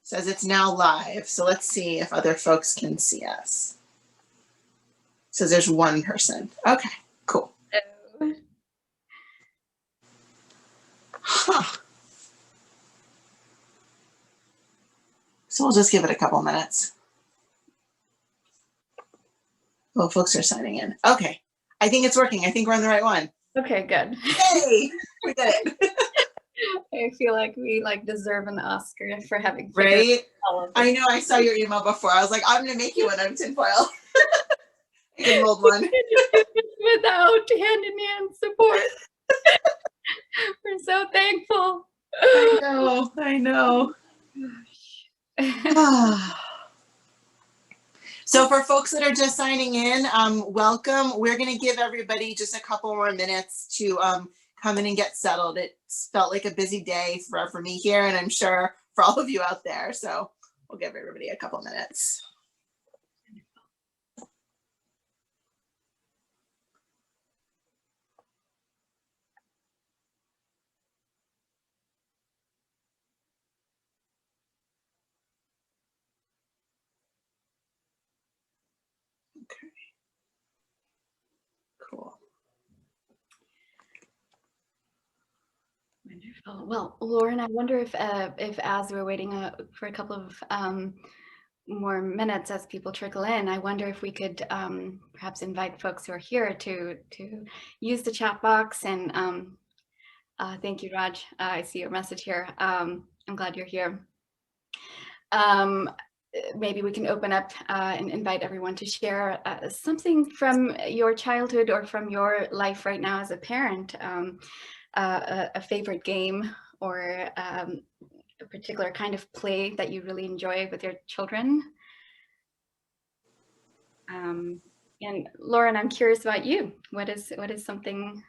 Says it's now live. So let's see if other folks can see us. Says there's one person. Okay, cool. Oh. Huh. So we'll just give it a couple minutes. Well, folks are signing in. Okay, I think it's working. I think we're on the right one. Okay, good. Yay, we did it. I feel like we deserve an Oscar for having Right? all of this. I know, I saw your email before. I was like, I'm gonna make you one out of tinfoil. I can mold one. Without hand-in-hand support. We're so thankful. I know. So for folks that are just signing in, welcome. We're going to give everybody just a couple more minutes to come in and get settled. It's felt like a busy day for me here, and I'm sure for all of you out there. So we'll give everybody a couple minutes. Okay. Cool. Wonderful. Well, Lauren, I wonder if as we're waiting for a couple of more minutes as people trickle in, I wonder if we could perhaps invite folks who are here to use the chat box. And thank you, Raj. I see your message here. I'm glad you're here. Maybe we can open up and invite everyone to share something from your childhood or from your life right now as a parent, a favorite game or a particular kind of play that you really enjoy with your children. And Lauren, I'm curious about you. What is something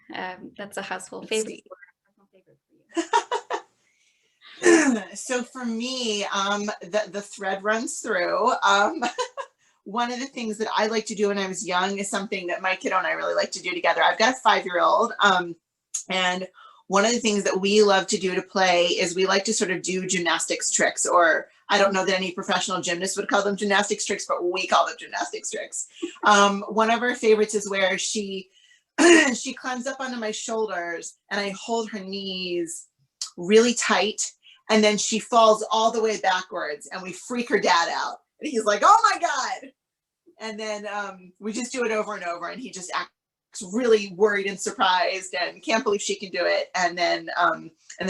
that's a household favorite or a personal favorite for you? So for me, the thread runs through. One of the things that I like to do when I was young is something that my kiddo and I really like to do together. I've got a 5-year-old, and one of the things that we love to do to play is we like to sort of do gymnastics tricks, or I don't know that any professional gymnast would call them gymnastics tricks, but we call them gymnastics tricks. One of our favorites is where she climbs up onto my shoulders and I hold her knees really tight, and then she falls all the way backwards and we freak her dad out. And he's like, oh my God. And then we just do it over and over, and he just acts really worried and surprised and can't believe she can do it. And then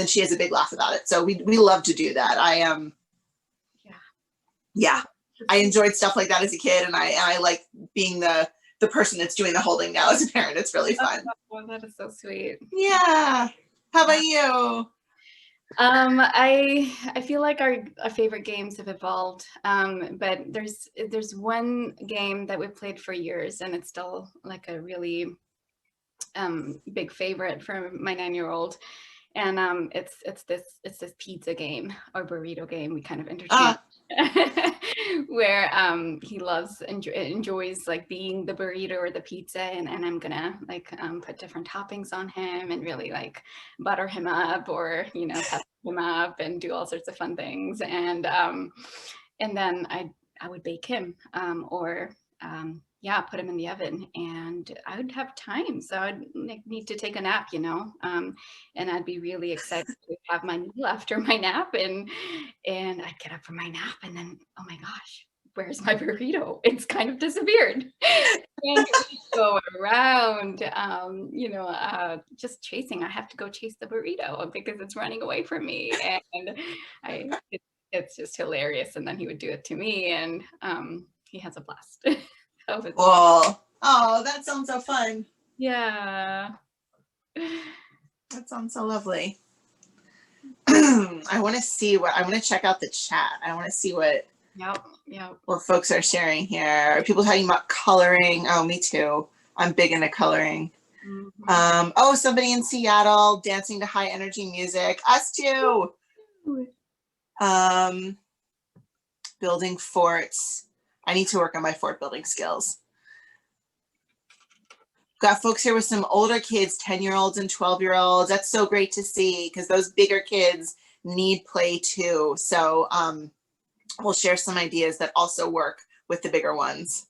she has a big laugh about it. So we love to do that. Yeah, I enjoyed stuff like that as a kid, and I like being the person that's doing the holding now as a parent. It's really fun. Oh, that is so sweet. Yeah. How about you? I feel like our favorite games have evolved, but there's one game that we've played for years, and it's still like a really big favorite for my 9-year-old, and it's this pizza game or burrito game. We kind of interchange. Where he enjoys like being the burrito or the pizza, and I'm gonna like put different toppings on him and really like butter him up, or pep him up and do all sorts of fun things, and then I would bake him or put him in the oven, and I would have time, so I'd need to take a nap, and I'd be really excited to have my meal after my nap, and I'd get up from my nap, and then, oh my gosh, where's my burrito? It's kind of disappeared. And we go around, just chasing. I have to go chase the burrito because it's running away from me, and it's just hilarious. And then he would do it to me, and he has a blast. Cool. Oh, that sounds so fun. Yeah. That sounds so lovely. I want to check out the chat. I want to see what folks are sharing here. Are people talking about coloring? Oh, me too. I'm big into coloring. Mm-hmm. Somebody in Seattle dancing to high energy music. Us too. Building forts. I need to work on my fort building skills. Got folks here with some older kids, 10-year-olds and 12-year-olds. That's so great to see, because those bigger kids need play too. So we'll share some ideas that also work with the bigger ones.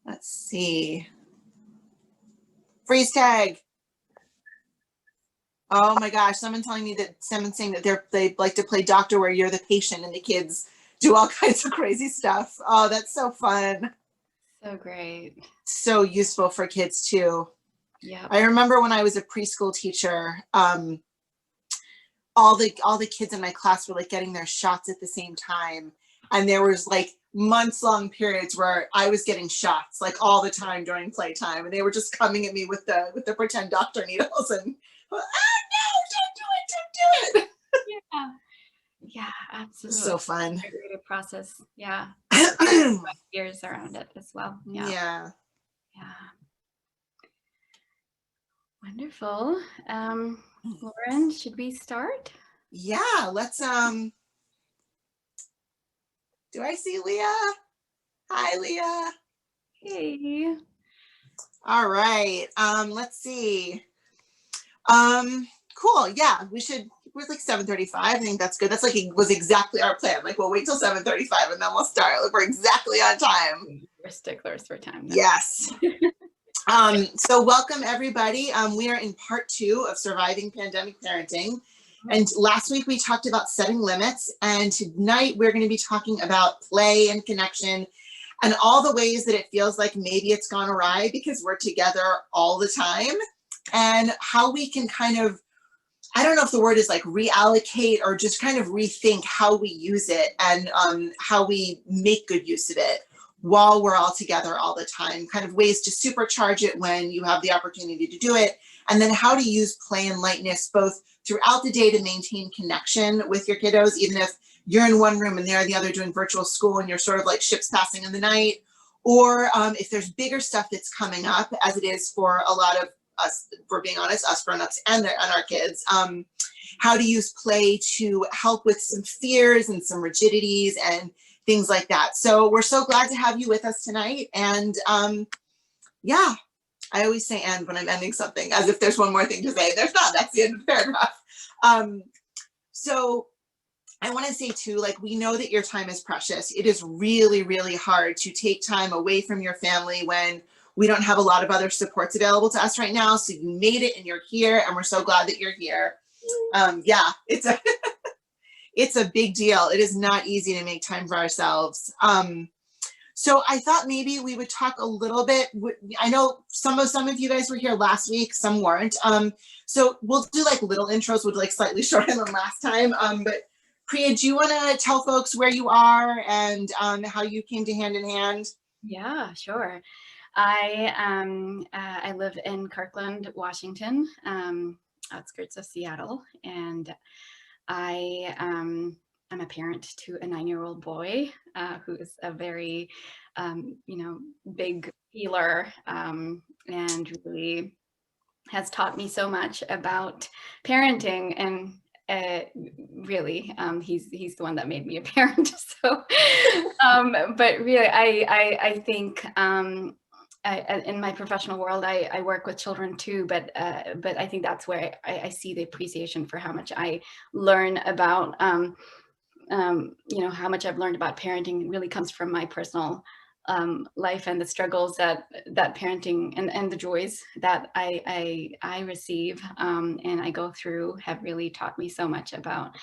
Let's see. Freeze tag. Oh my gosh, someone's saying that they like to play doctor where you're the patient and the kids do all kinds of crazy stuff. Oh, that's so fun. So great. So useful for kids too. Yeah. I remember when I was a preschool teacher, all the kids in my class were like getting their shots at the same time. And there was like months-long periods where I was getting shots like all the time during playtime, and they were just coming at me with the pretend doctor needles, and no, don't do it. Yeah, absolutely. So fun. A creative process. Yeah. Years around it as well. Yeah. Wonderful. Lauren, should we start? Yeah, let's do I see Leah? Hi, Leah. Hey. All right. Let's see. Cool. Yeah, we're like 7:35. I think that's good. That's like, it was exactly our plan. Like, we'll wait till 7:35 and then we'll start. Like, we're exactly on time. We're sticklers for time. Yes. So welcome everybody. We are in part 2 of surviving pandemic parenting. And last week we talked about setting limits, and tonight we're going to be talking about play and connection and all the ways that it feels like maybe it's gone awry because we're together all the time, and how we can kind of, I don't know if the word is like reallocate or just kind of rethink how we use it, and how we make good use of it while we're all together all the time, kind of ways to supercharge it when you have the opportunity to do it, and then how to use play and lightness both throughout the day to maintain connection with your kiddos, even if you're in one room and they're in the other doing virtual school and you're sort of like ships passing in the night, or if there's bigger stuff that's coming up, as it is for a lot of us, for being honest, us grown-ups and our kids, how to use play to help with some fears and some rigidities and things like that. So we're so glad to have you with us tonight. And yeah, I always say "and" when I'm ending something, as if there's one more thing to say. There's not. That's the end of the paragraph. So I want to say too, like, we know that your time is precious. It is really, really hard to take time away from your family when we don't have a lot of other supports available to us right now. So you made it and you're here, and we're so glad that you're here. Yeah, it's a it's a big deal. It is not easy to make time for ourselves. So I thought maybe we would talk a little bit. I know some of you guys were here last week, some weren't. So we'll do like little intros with like slightly shorter than last time. But Priya, do you want to tell folks where you are and how you came to Hand in Hand? Yeah, sure. I live in Kirkland, Washington, outskirts of Seattle, and I'm a parent to a 9-year-old boy who is a very, big healer, and really has taught me so much about parenting. And really, he's the one that made me a parent. So, but really, I think. In my professional world, I work with children too, but I think that's where I see the appreciation for how much I learn about, how much I've learned about parenting really comes from my personal life, and the struggles that parenting and the joys that I receive and I go through have really taught me so much about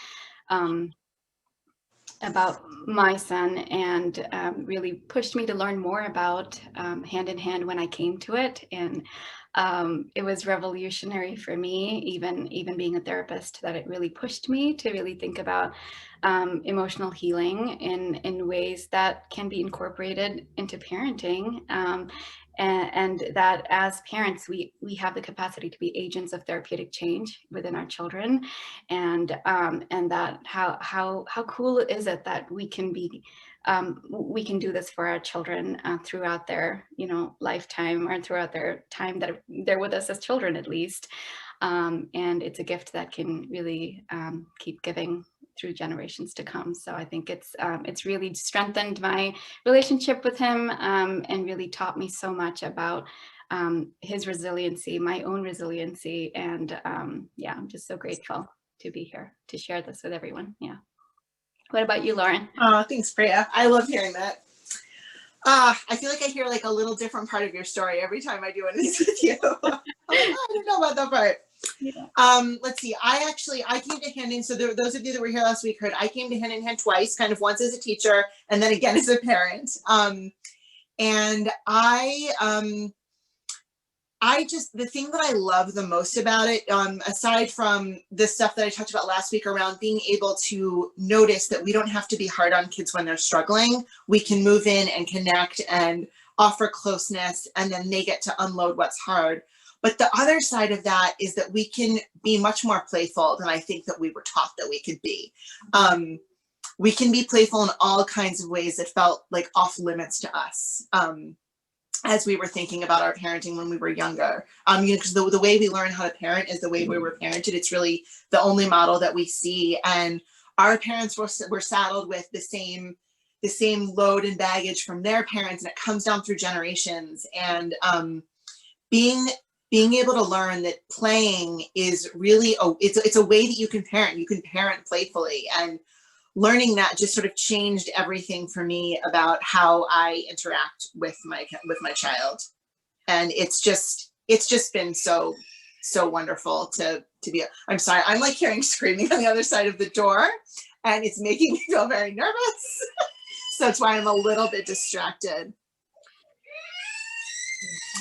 my son, and really pushed me to learn more about Hand in Hand when I came to it. And it was revolutionary for me, even being a therapist, that it really pushed me to really think about emotional healing in ways that can be incorporated into parenting. And that as parents, we have the capacity to be agents of therapeutic change within our children, and that how cool is it that we can do this for our children throughout their lifetime, or throughout their time that they're with us as children, at least. And it's a gift that can really keep giving through generations to come. So I think it's really strengthened my relationship with him, and really taught me so much about his resiliency, my own resiliency. And yeah, I'm just so grateful to be here to share this with everyone. Yeah. What about you, Lauren? Thanks, Priya. I love hearing that. I feel like I hear like a little different part of your story every time I do one of these with you. I'm like, oh, I don't know about that part. Yeah. Let's see. I came to Hand in. So those of you that were here last week heard I came to Hand in Hand twice, kind of once as a teacher and then again as a parent. And the thing that I love the most about it, aside from the stuff that I talked about last week around being able to notice that we don't have to be hard on kids when they're struggling. We can move in and connect and offer closeness, and then they get to unload what's hard. But the other side of that is that we can be much more playful than I think that we were taught that we could be. We can be playful in all kinds of ways that felt like off limits to us. As we were thinking about our parenting when we were younger, because the way we learn how to parent is the way we were parented. It's really the only model that we see, and our parents were saddled with the same load and baggage from their parents, and it comes down through generations. And being able to learn that playing is really it's a way that you can parent. You can parent playfully, and learning that just sort of changed everything for me about how I interact with my child. And it's just been so wonderful to be. I'm sorry, I'm like hearing screaming on the other side of the door, and it's making me feel very nervous. So that's why I'm a little bit distracted.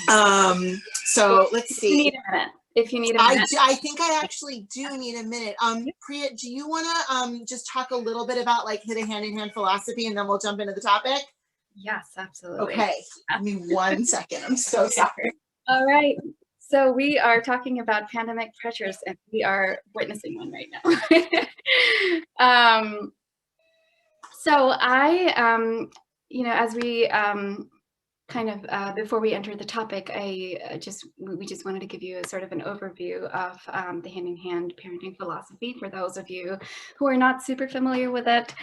So let's see. You need a minute. If you need a minute. I think I actually do need a minute. Priya, do you want to just talk a little bit about like the hand-in-hand philosophy, and then we'll jump into the topic? Yes, absolutely. Okay, give me 1 second. I'm so sorry. All right. So we are talking about pandemic pressures, and we are witnessing one right now. So I, as we kind of before we enter the topic, we just wanted to give you a sort of an overview of the hand-in-hand parenting philosophy for those of you who are not super familiar with it.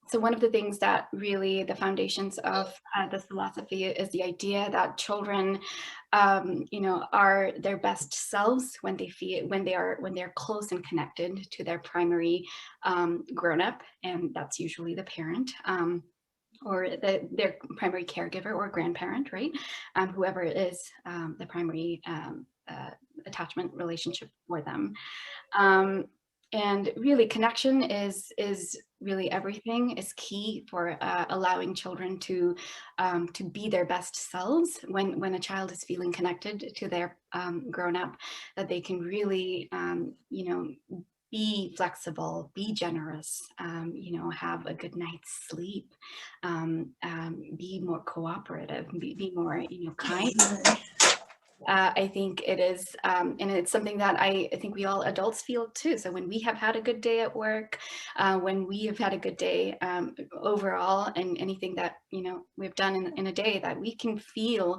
So one of the things that really the foundations of this philosophy is the idea that children, are their best selves when they're close and connected to their primary grown-up, and that's usually the parent. Or their primary caregiver or grandparent, right? Whoever is the primary attachment relationship for them. And really connection is really everything, is key for allowing children to be their best selves. When a child is feeling connected to their grown-up, that they can really, be flexible, be generous, have a good night's sleep, be more cooperative, be more, kind. I think it is, and it's something that I think we all adults feel too. So when we have had a good day at work, when we have had a good day overall, and anything that we've done in a day, that we can feel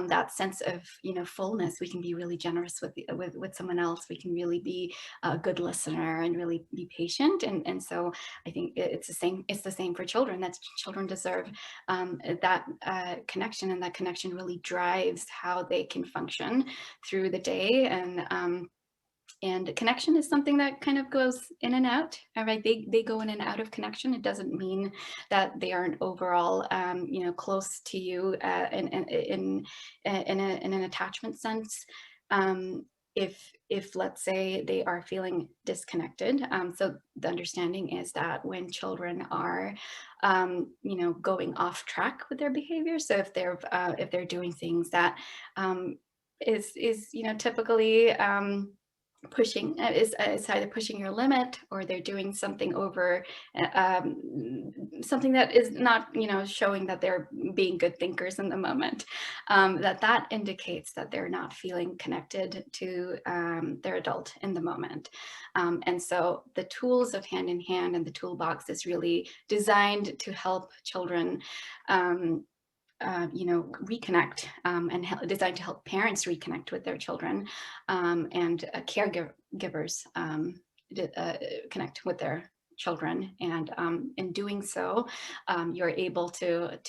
that sense of fullness. We can be really generous with someone else. We can really be a good listener and really be patient. And so I think it's the same. It's the same for children. That children deserve that connection, and that connection really drives how they can function through the day. And connection is something that kind of goes in and out. All right, they go in and out of connection. It doesn't mean that they aren't overall, close to you in an attachment sense. If let's say they are feeling disconnected, so the understanding is that when children are, going off track with their behavior. So if they're doing things that is typically pushing is either pushing your limit, or they're doing something over something that is not showing that they're being good thinkers in the moment, that indicates that they're not feeling connected to their adult in the moment. And so the tools of hand in hand and the toolbox is really designed to help children reconnect, and designed to help parents reconnect with their children, and caregivers connect with their children, and in doing so, you're able to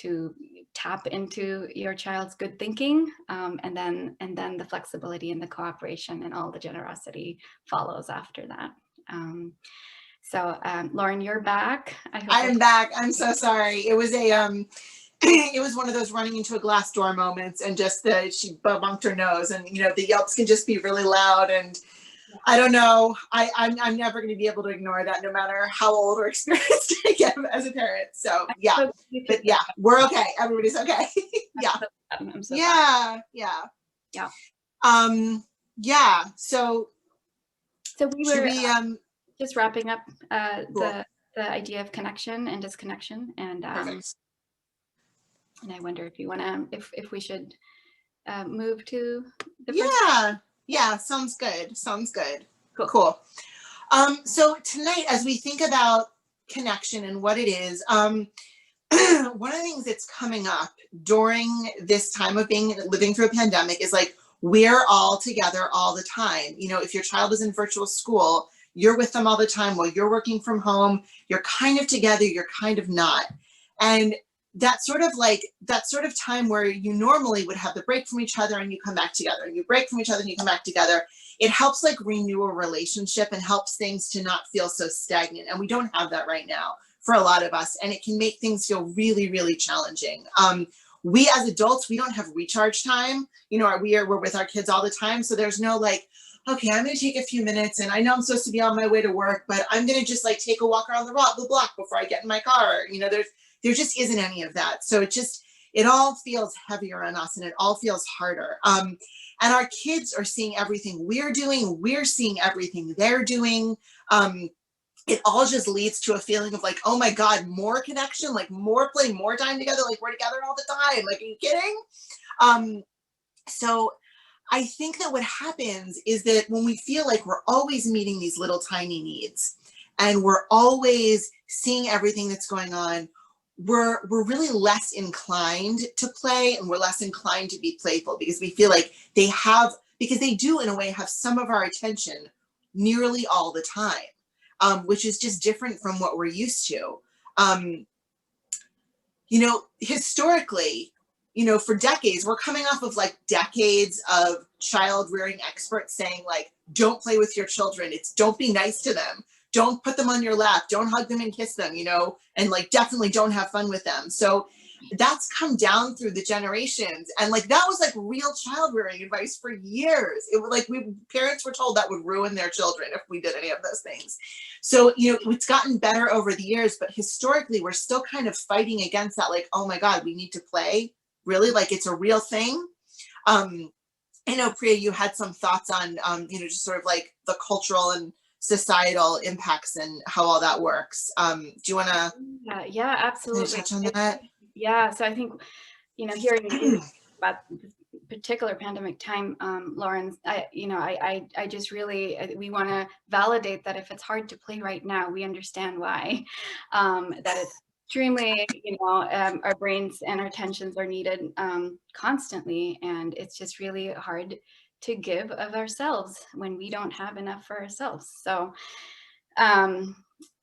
tap into your child's good thinking, and then the flexibility and the cooperation and all the generosity follows after that. So Lauren, you're back. I hope I'm back. I'm so sorry. It was a it was one of those running into a glass door moments, and just she bumped her nose, and you know the yelps can just be really loud, and I don't know. I'm never going to be able to ignore that, no matter how old or experienced I get as a parent. So yeah, but yeah, we're okay. Everybody's okay. Yeah, I'm so yeah, glad. yeah, yeah. So we should were we just wrapping up cool. the idea of connection and disconnection, and Perfect. and I wonder if you want to, if we should move to the first. Yeah, sounds good. Sounds good. Cool. So tonight, as we think about connection and what it is, one of the things that's coming up during this time of living through a pandemic is like, we're all together all the time. You know, if your child is in virtual school, you're with them all the time. While you're working from home, you're kind of together, you're kind of not. And that sort of time where you normally would have the break from each other and you come back together, and you break from each other and you come back together, it helps like renew a relationship and helps things to not feel so stagnant. And we don't have that right now for a lot of us, and it can make things feel really, really challenging. We as adults, we don't have recharge time. You know, we're with our kids all the time, so there's no like, okay, I'm going to take a few minutes, and I know I'm supposed to be on my way to work, but I'm going to just like take a walk around the block before I get in my car. You know, there just isn't any of that. So it all feels heavier on us, and it all feels harder. And our kids are seeing everything we're doing. We're seeing everything they're doing. It all just leads to a feeling of like, oh my God, more connection, like more play, more time together. Like we're together all the time. Like, are you kidding? So I think that what happens is that when we feel like we're always meeting these little tiny needs, and we're always seeing everything that's going on, we're really less inclined to play, and we're less inclined to be playful, because we feel like because they do in a way have some of our attention nearly all the time, which is just different from what we're used to. You know, historically, you know, for decades, we're coming off of like decades of child rearing experts saying like, don't play with your children. Don't be nice to them. Don't put them on your lap. Don't hug them and kiss them, you know, and like definitely don't have fun with them. So that's come down through the generations. And like, that was like real child rearing advice for years. It was like parents were told that would ruin their children if we did any of those things. So, you know, it's gotten better over the years, but historically we're still kind of fighting against that. Like, oh my God, we need to play. Really? Like it's a real thing. I know, Priya, you had some thoughts on, you know, just sort of like the cultural and societal impacts and how all that works. Do you want to yeah, absolutely touch on that? Yeah, so I think, you know, hearing you about this particular pandemic time, Lauren, I just really, we want to validate that if it's hard to play right now, we understand why, that it's extremely, you know, our brains and our attentions are needed constantly, and it's just really hard to give of ourselves when we don't have enough for ourselves. So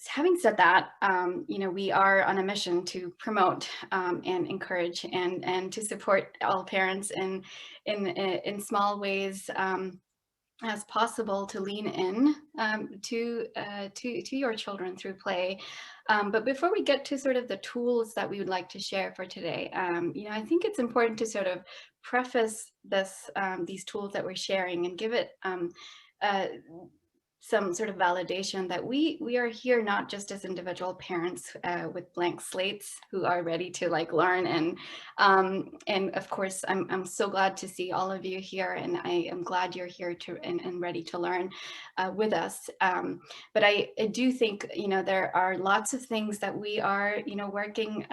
having said that, you know, we are on a mission to promote and encourage and to support all parents in small ways as possible, to lean in to your children through play. But before we get to sort of the tools that we would like to share for today, you know, I think it's important to sort of preface these tools that we're sharing and give it some sort of validation that we are here not just as individual parents with blank slates who are ready to like learn, and of course I'm so glad to see all of you here, and I am glad you're here to and ready to learn with us. But I do think, you know, there are lots of things that we are, you know, working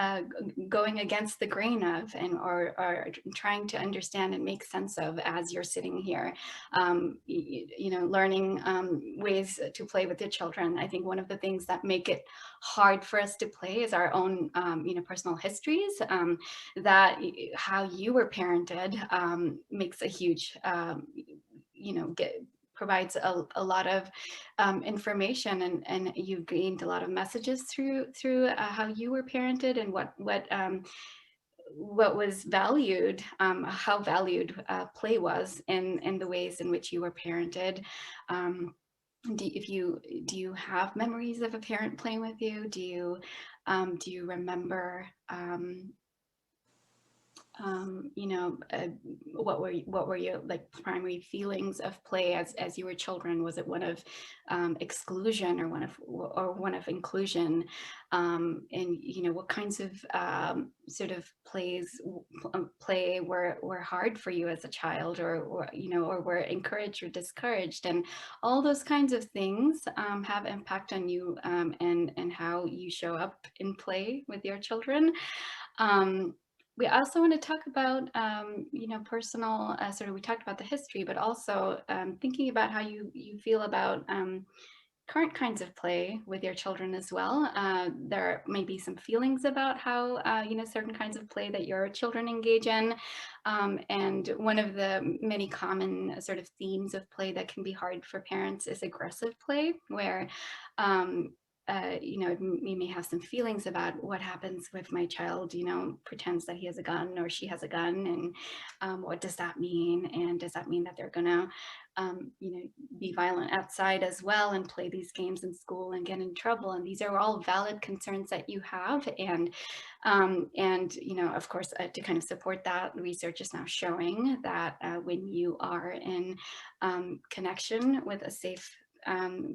going against the grain of, and or trying to understand and make sense of as you're sitting here, you know, learning ways to play with your children. I think one of the things that make it hard for us to play is our own, you know, personal histories. That how you were parented makes a huge, you know, provides a lot of information, and you've gained a lot of messages through how you were parented and what was valued, how valued play was in the ways in which you were parented. Do you have memories of a parent playing with you? Do you remember you know, what were your like primary feelings of play as you were children? Was it one of exclusion or one of inclusion? And you know, what kinds of sort of play were hard for you as a child, or you know, or were encouraged or discouraged? And all those kinds of things have impact on you, and how you show up in play with your children. We also want to talk about, you know, personal, sort of, we talked about the history, but also thinking about how you feel about current kinds of play with your children as well. There may be some feelings about how, you know, certain kinds of play that your children engage in. And one of the many common sort of themes of play that can be hard for parents is aggressive play, where you know, you may have some feelings about what happens if my child, you know, pretends that he has a gun or she has a gun, and what does that mean? And does that mean that they're gonna, you know, be violent outside as well and play these games in school and get in trouble? And these are all valid concerns that you have. And you know, of course, to kind of support that, research is now showing that when you are in connection with a safe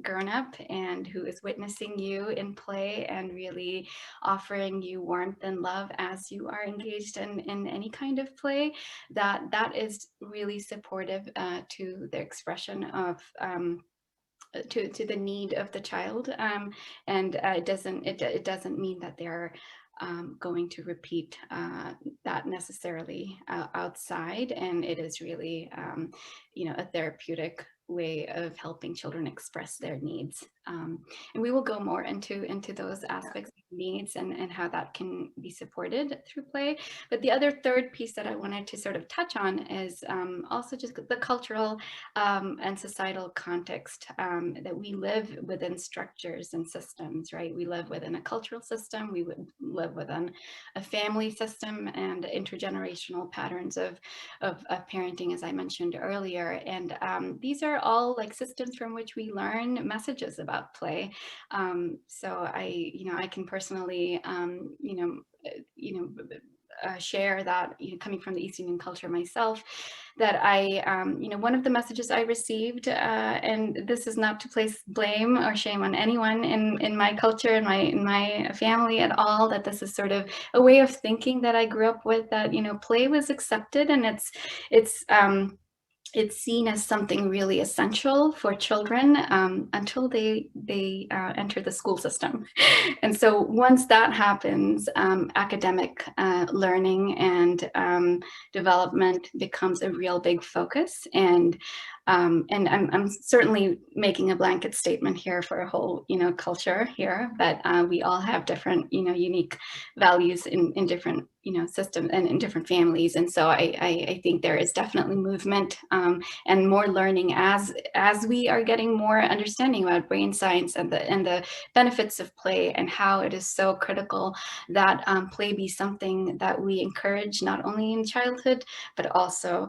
grown up and who is witnessing you in play and really offering you warmth and love as you are engaged in any kind of play, that is really supportive to the expression of to the need of the child, and it doesn't mean that they're going to repeat that necessarily outside, and it is really you know, a therapeutic way of helping children express their needs. And we will go more into those aspects of needs and how that can be supported through play. But the other third piece that I wanted to sort of touch on is also just the cultural and societal context, that we live within structures and systems, right? We live within a cultural system, we would live within a family system, and intergenerational patterns of parenting, as I mentioned earlier. And these are all like systems from which we learn messages about play. So I can personally, share that, you know, coming from the East Indian culture myself, that one of the messages I received, and this is not to place blame or shame on anyone in my culture, in my family at all, that this is sort of a way of thinking that I grew up with, that, you know, play was accepted, and it's seen as something really essential for children until they enter the school system. And so once that happens, academic learning and development becomes a real big focus. And I'm certainly making a blanket statement here for a whole, you know, culture here, but we all have different, you know, unique values in different, you know, systems and in different families. And so I think there is definitely movement and more learning as we are getting more understanding about brain science and the benefits of play, and how it is so critical that play be something that we encourage not only in childhood, but also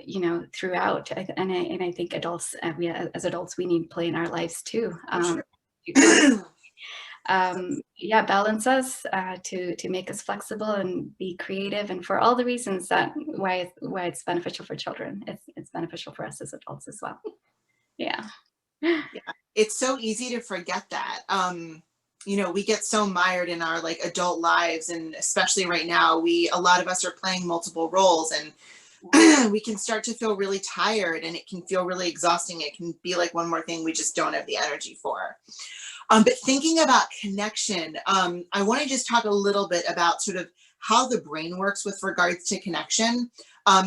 you know, throughout. And I think adults, as adults, we need play in our lives too. Balance us, to make us flexible and be creative, and for all the reasons that why it's beneficial for children, it's beneficial for us as adults as well. Yeah. It's so easy to forget that. You know, we get so mired in our like adult lives, and especially right now, a lot of us are playing multiple roles, and we can start to feel really tired, and it can feel really exhausting. It can be like one more thing we just don't have the energy for. But thinking about connection, I want to just talk a little bit about sort of how the brain works with regards to connection,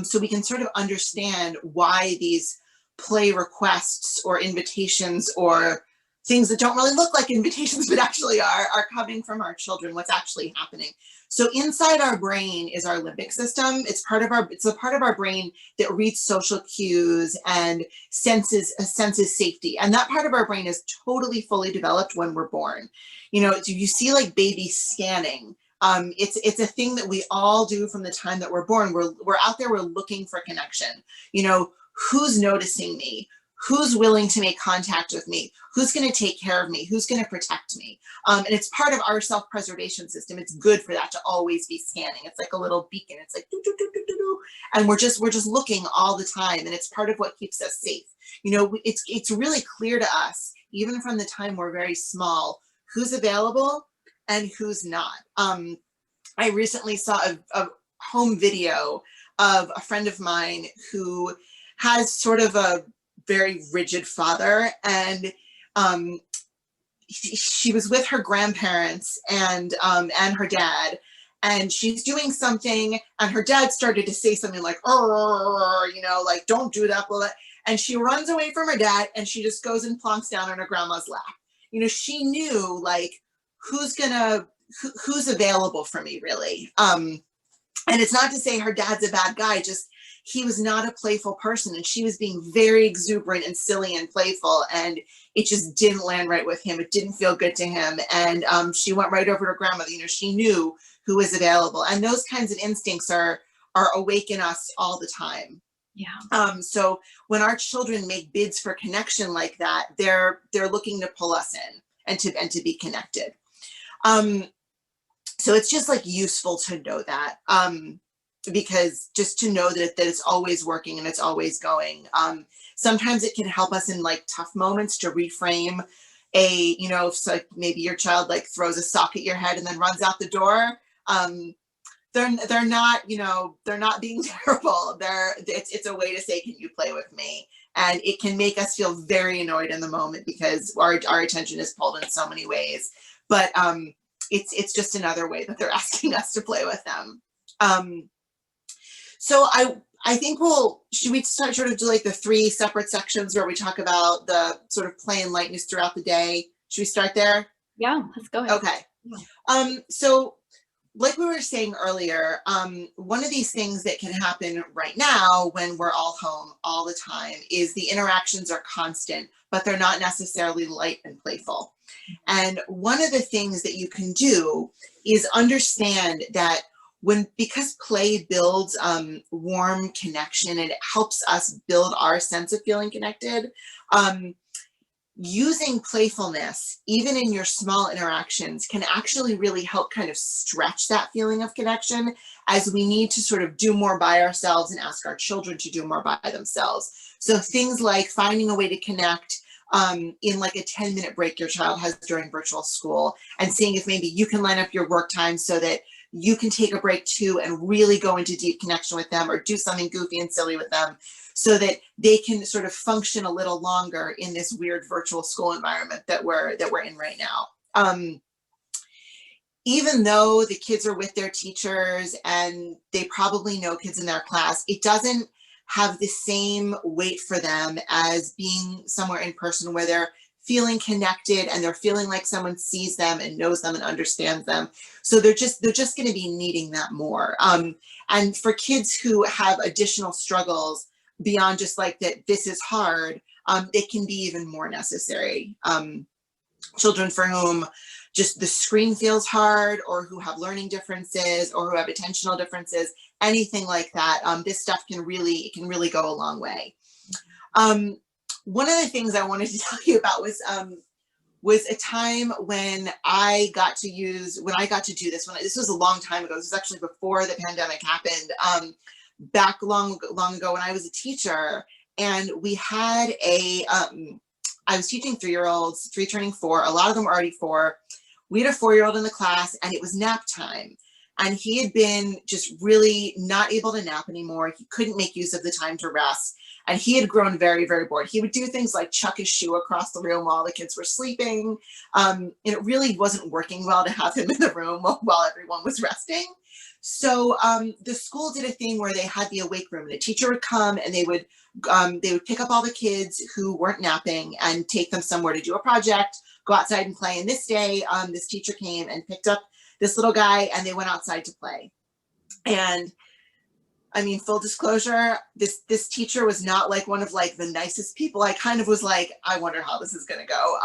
so we can sort of understand why these play requests or invitations or things that don't really look like invitations, but actually are coming from our children, what's actually happening. So inside our brain is our limbic system. It's a part of our brain that reads social cues and senses safety. And that part of our brain is totally fully developed when we're born. You know, you see like babies scanning. It's a thing that we all do from the time that we're born. We're out there, we're looking for connection. You know, who's noticing me? Who's willing to make contact with me? Who's going to take care of me? Who's going to protect me? And it's part of our self-preservation system. It's good for that to always be scanning. It's like a little beacon. It's like doo, doo, doo, doo, doo, doo. And we're just looking all the time, and it's part of what keeps us safe. You know, it's really clear to us, even from the time we're very small, who's available and who's not. I recently saw a home video of a friend of mine who has sort of a very rigid father, and she was with her grandparents and her dad, and she's doing something, and her dad started to say something like, oh, you know, like, don't do that, blah, blah. And she runs away from her dad, and she just goes and plonks down on her grandma's lap. You know, she knew like who's available for me, really. And it's not to say her dad's a bad guy, just he was not a playful person, and she was being very exuberant and silly and playful, and it just didn't land right with him. It didn't feel good to him. And she went right over to her grandmother. You know, she knew who was available, and those kinds of instincts are awake in us all the time. Yeah. So when our children make bids for connection like that, they're looking to pull us in and to be connected. So it's just like useful to know that, because just to know that it's always working and it's always going. Sometimes it can help us in like tough moments to reframe you know, if like maybe your child like throws a sock at your head and then runs out the door. They're not, you know, they're not being terrible. It's a way to say, can you play with me? And it can make us feel very annoyed in the moment because our attention is pulled in so many ways. But it's just another way that they're asking us to play with them. So I think should we start sort of do like the 3 separate sections where we talk about the sort of play and lightness throughout the day? Should we start there? Yeah, let's go ahead. Okay. So like we were saying earlier, one of these things that can happen right now when we're all home all the time is the interactions are constant, but they're not necessarily light and playful. And one of the things that you can do is understand that because play builds warm connection, and it helps us build our sense of feeling connected, using playfulness, even in your small interactions, can actually really help kind of stretch that feeling of connection, as we need to sort of do more by ourselves and ask our children to do more by themselves. So things like finding a way to connect in like a 10-minute break your child has during virtual school, and seeing if maybe you can line up your work time so that you can take a break too and really go into deep connection with them, or do something goofy and silly with them, so that they can sort of function a little longer in this weird virtual school environment that we're in right now. Even though the kids are with their teachers and they probably know kids in their class, it doesn't have the same weight for them as being somewhere in person where they're feeling connected and they're feeling like someone sees them and knows them and understands them. So they're just going to be needing that more. And for kids who have additional struggles beyond just like that, this is hard, it can be even more necessary. Children for whom just the screen feels hard, or who have learning differences, or who have attentional differences, anything like that, this stuff can really go a long way. One of the things I wanted to tell you about was a time when I got to do this. This was a long time ago. This was actually before the pandemic happened. Back long ago when I was a teacher, and we had I was teaching 3-year-olds, 3 turning 4. A lot of them were already 4. We had a 4-year-old in the class, and it was nap time. And he had been just really not able to nap anymore. He couldn't make use of the time to rest. And he had grown very, very bored. He would do things like chuck his shoe across the room while the kids were sleeping. And it really wasn't working well to have him in the room while everyone was resting. So the school did a thing where they had the awake room, and a teacher would come and they would pick up all the kids who weren't napping and take them somewhere to do a project, go outside and play. And this day, this teacher came and picked up this little guy, and they went outside to play. And I mean, full disclosure, this teacher was not like one of like the nicest people. I kind of was like, I wonder how this is going to go.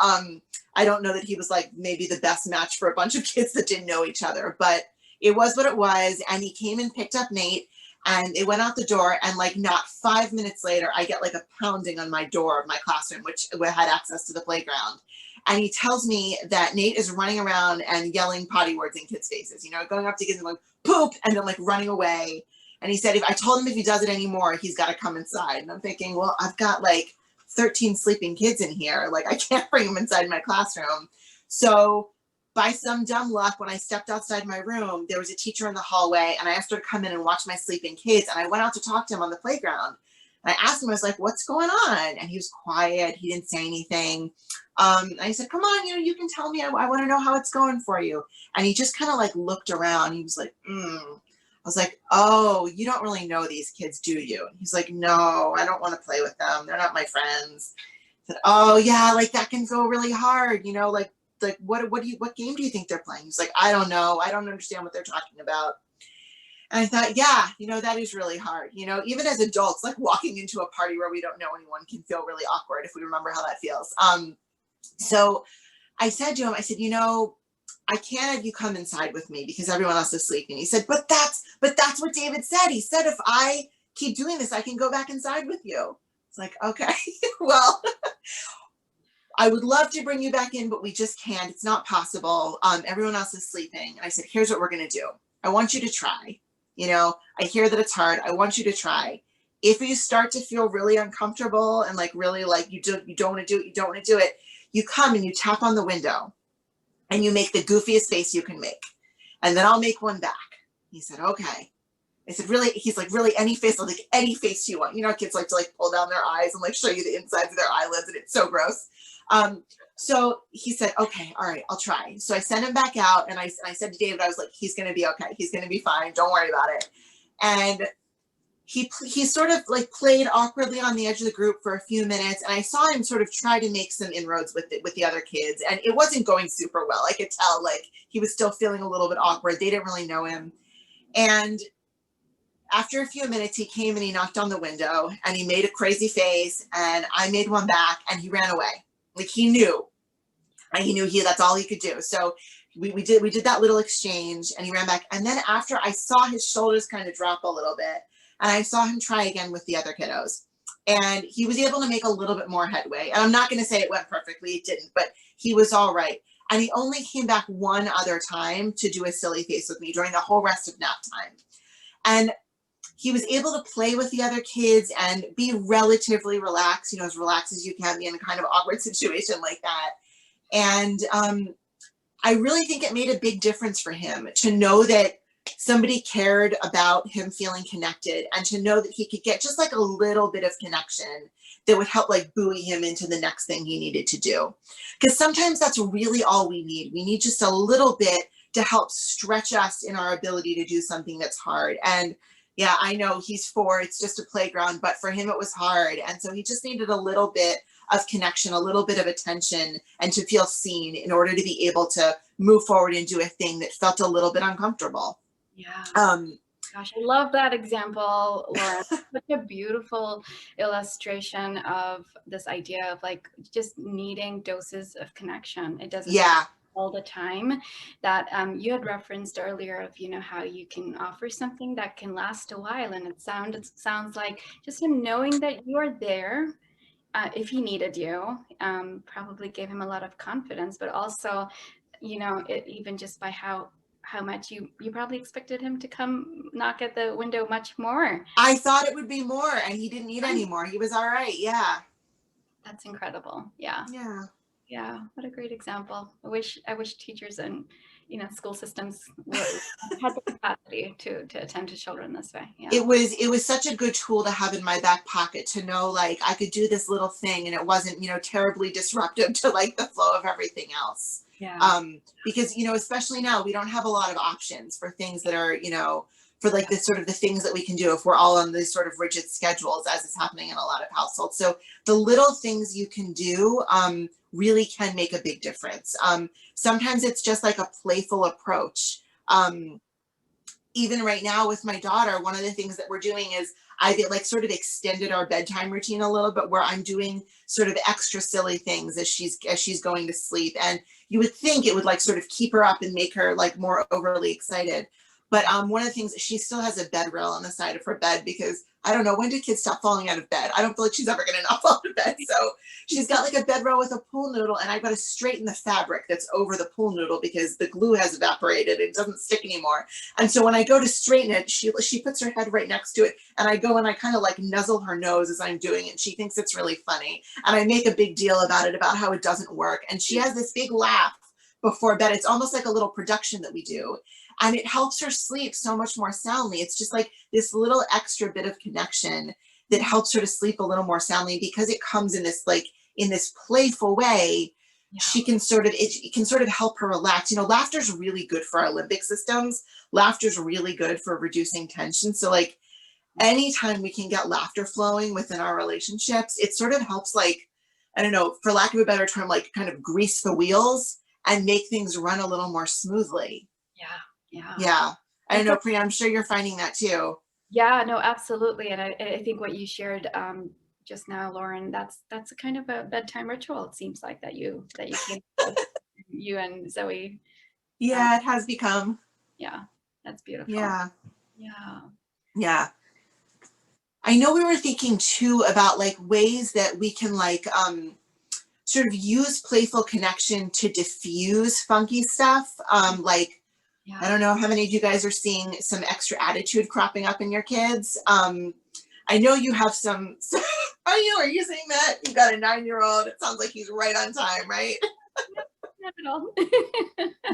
I don't know that he was like maybe the best match for a bunch of kids that didn't know each other, but it was what it was. And he came and picked up Nate, and they went out the door, and like not 5 minutes later, I get like a pounding on my door of my classroom, which had access to the playground. And he tells me that Nate is running around and yelling potty words in kids' faces, you know, going up to kids and going, poop, and then like running away. And he said, I told him if he does it anymore, he's got to come inside. And I'm thinking, well, I've got like 13 sleeping kids in here. Like, I can't bring them inside my classroom. So by some dumb luck, when I stepped outside my room, there was a teacher in the hallway, and I asked her to come in and watch my sleeping kids. And I went out to talk to him on the playground. And I asked him, I was like, what's going on? And he was quiet. He didn't say anything. I said, come on, you know, you can tell me. I want to know how it's going for you. And he just kind of like looked around. He was like, I was like, oh, you don't really know these kids, do you? And he's like, no, I don't want to play with them. They're not my friends. I said, oh yeah, like that can go really hard. You know, like what game do you think they're playing? He's like, I don't know. I don't understand what they're talking about. And I thought, yeah, you know, that is really hard. You know, even as adults, like walking into a party where we don't know anyone can feel really awkward if we remember how that feels. So I said to him, I said, you know, I can't have you come inside with me because everyone else is sleeping. He said, but that's what David said. He said, if I keep doing this, I can go back inside with you. It's like, okay, well, I would love to bring you back in, but we just can't. It's not possible. Everyone else is sleeping. And I said, here's what we're going to do. I want you to try. You know, I hear that it's hard. I want you to try. If you start to feel really uncomfortable and like really like you don't want to do it, you come and you tap on the window and you make the goofiest face you can make. And then I'll make one back. He said, okay. I said, really? He's like, really, any face, like any face you want. You know, kids like to like pull down their eyes and like show you the insides of their eyelids, and it's so gross. So he said, okay, all right, I'll try. So I sent him back out, and I said to David, I was like, he's going to be okay. He's going to be fine. Don't worry about it. And he sort of like played awkwardly on the edge of the group for a few minutes, and I saw him sort of try to make some inroads with the other kids, and it wasn't going super well. I could tell like he was still feeling a little bit awkward. They didn't really know him. And after a few minutes, he came and he knocked on the window, and he made a crazy face, and I made one back, and he ran away. Like he knew that's all he could do. So we did that little exchange, and he ran back. And then after I saw his shoulders kind of drop a little bit, and I saw him try again with the other kiddos, and he was able to make a little bit more headway. And I'm not going to say it went perfectly. It didn't, but he was all right. And he only came back one other time to do a silly face with me during the whole rest of nap time. And he was able to play with the other kids and be relatively relaxed, you know, as relaxed as you can be in a kind of awkward situation like that. And I really think it made a big difference for him to know that somebody cared about him feeling connected, and to know that he could get just like a little bit of connection that would help like buoy him into the next thing he needed to do. Because sometimes that's really all we need. We need just a little bit to help stretch us in our ability to do something that's hard. And yeah, I know he's 4, it's just a playground, but for him it was hard. And so he just needed a little bit of connection, a little bit of attention, and to feel seen in order to be able to move forward and do a thing that felt a little bit uncomfortable. Yeah. Gosh, I love that example, Laura. Such a beautiful illustration of this idea of like just needing doses of connection. It doesn't all the time. That you had referenced earlier of, you know, how you can offer something that can last a while, and it sounds like just him knowing that you're there if he needed you probably gave him a lot of confidence, but also, you know, even just by how much you probably expected him to come knock at the window much more. I thought it would be more, and he didn't need any more. He was all right. Yeah. That's incredible. Yeah. Yeah. Yeah. What a great example. I wish teachers and, you know, school systems had the capacity to attend to children this way. Yeah. It was such a good tool to have in my back pocket, to know like I could do this little thing and it wasn't, you know, terribly disruptive to like the flow of everything else. Yeah. Because, especially now, we don't have a lot of options for things that are, for like the sort of the things that we can do if we're all on these sort of rigid schedules, as is happening in a lot of households. So the little things you can do really can make a big difference. Sometimes it's just like a playful approach. Even right now with my daughter, one of the things that we're doing is I've like sort of extended our bedtime routine a little bit, where I'm doing sort of extra silly things as she's going to sleep. And you would think it would like sort of keep her up and make her like more overly excited. But one of the things, she still has a bed rail on the side of her bed, because I don't know, when do kids stop falling out of bed? I don't feel like she's ever going to not fall out of bed. So she's got like a bed rail with a pool noodle, and I've got to straighten the fabric that's over the pool noodle because the glue has evaporated. It doesn't stick anymore. And so when I go to straighten it, she puts her head right next to it, and I go and I kind of like nuzzle her nose as I'm doing it. She thinks it's really funny, and I make a big deal about it, about how it doesn't work. And she has this big laugh before bed. It's almost like a little production that we do, and it helps her sleep so much more soundly. It's just like this little extra bit of connection that helps her to sleep a little more soundly, because it comes in this like in this playful way. She can sort of, it can sort of help her relax. Laughter is really good for our limbic systems. Laughter is really good for reducing tension. So like anytime we can get laughter flowing within our relationships, it sort of helps, like, I don't know, for lack of a better term, like kind of grease the wheels and make things run a little more smoothly. Yeah. I don't know, Priya, I'm sure you're finding that too. Yeah, no, absolutely. And I think what you shared just now, Lauren, that's a kind of a bedtime ritual. It seems like that you came up with, you and Zoe. Yeah, it has become. Yeah, that's beautiful. Yeah. Yeah. Yeah. I know we were thinking too about like ways that we can like sort of use playful connection to diffuse funky stuff. Like, I don't know how many of you guys are seeing some extra attitude cropping up in your kids. I know you have some. Are you seeing that? You've got a 9-year-old. It sounds like he's right on time, right? Not at all.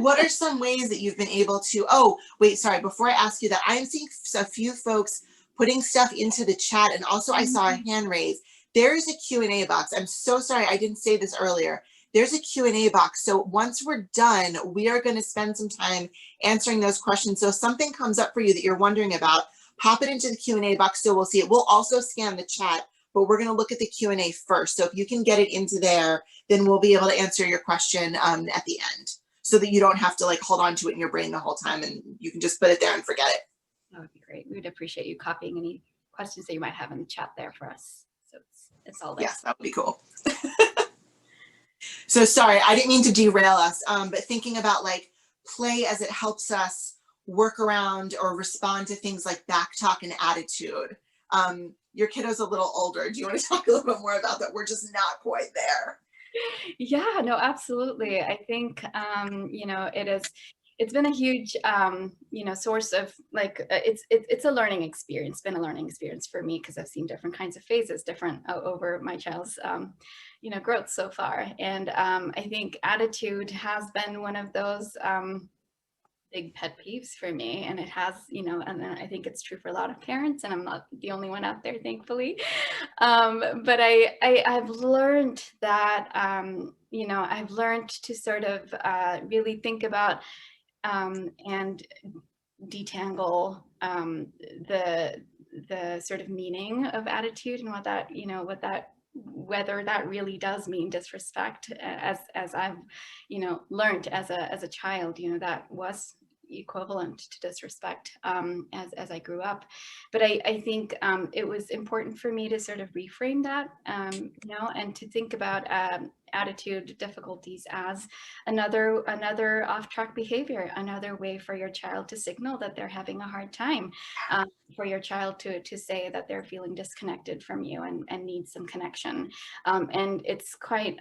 What are some ways that you've been able to, oh, wait, sorry, before I ask you that, I'm seeing a few folks putting stuff into the chat, and also I saw a hand raise. There's a Q&A box. I'm so sorry, I didn't say this earlier. There's a Q&A box. So once we're done, we are going to spend some time answering those questions. So if something comes up for you that you're wondering about, pop it into the Q&A box so we'll see it. We'll also scan the chat, but we're going to look at the Q&A first. So if you can get it into there, then we'll be able to answer your question at the end, so that you don't have to like hold on to it in your brain the whole time, and you can just put it there and forget it. That would be great. We would appreciate you copying any questions that you might have in the chat there for us. So it's all there. Yes, that would be cool. So sorry, I didn't mean to derail us, but thinking about like play as it helps us work around or respond to things like backtalk and attitude. Your kiddo's a little older. Do you want to talk a little bit more about that? We're just not quite there. Yeah, no, absolutely. I think, it's been a huge, source of like, it's a learning experience, been a learning experience for me, because I've seen different kinds of phases, different over my child's, growth so far. And I think attitude has been one of those, big pet peeves for me, and it has, and I think it's true for a lot of parents, and I'm not the only one out there, thankfully. But I've learned that, I've learned to sort of really think about and detangle the sort of meaning of attitude, and what that, whether that really does mean disrespect, as I've, learned as a child, that was equivalent to disrespect as I grew up. But I think it was important for me to sort of reframe that, and to think about attitude difficulties as another off-track behavior, another way for your child to signal that they're having a hard time, for your child to say that they're feeling disconnected from you and need some connection. And it's quite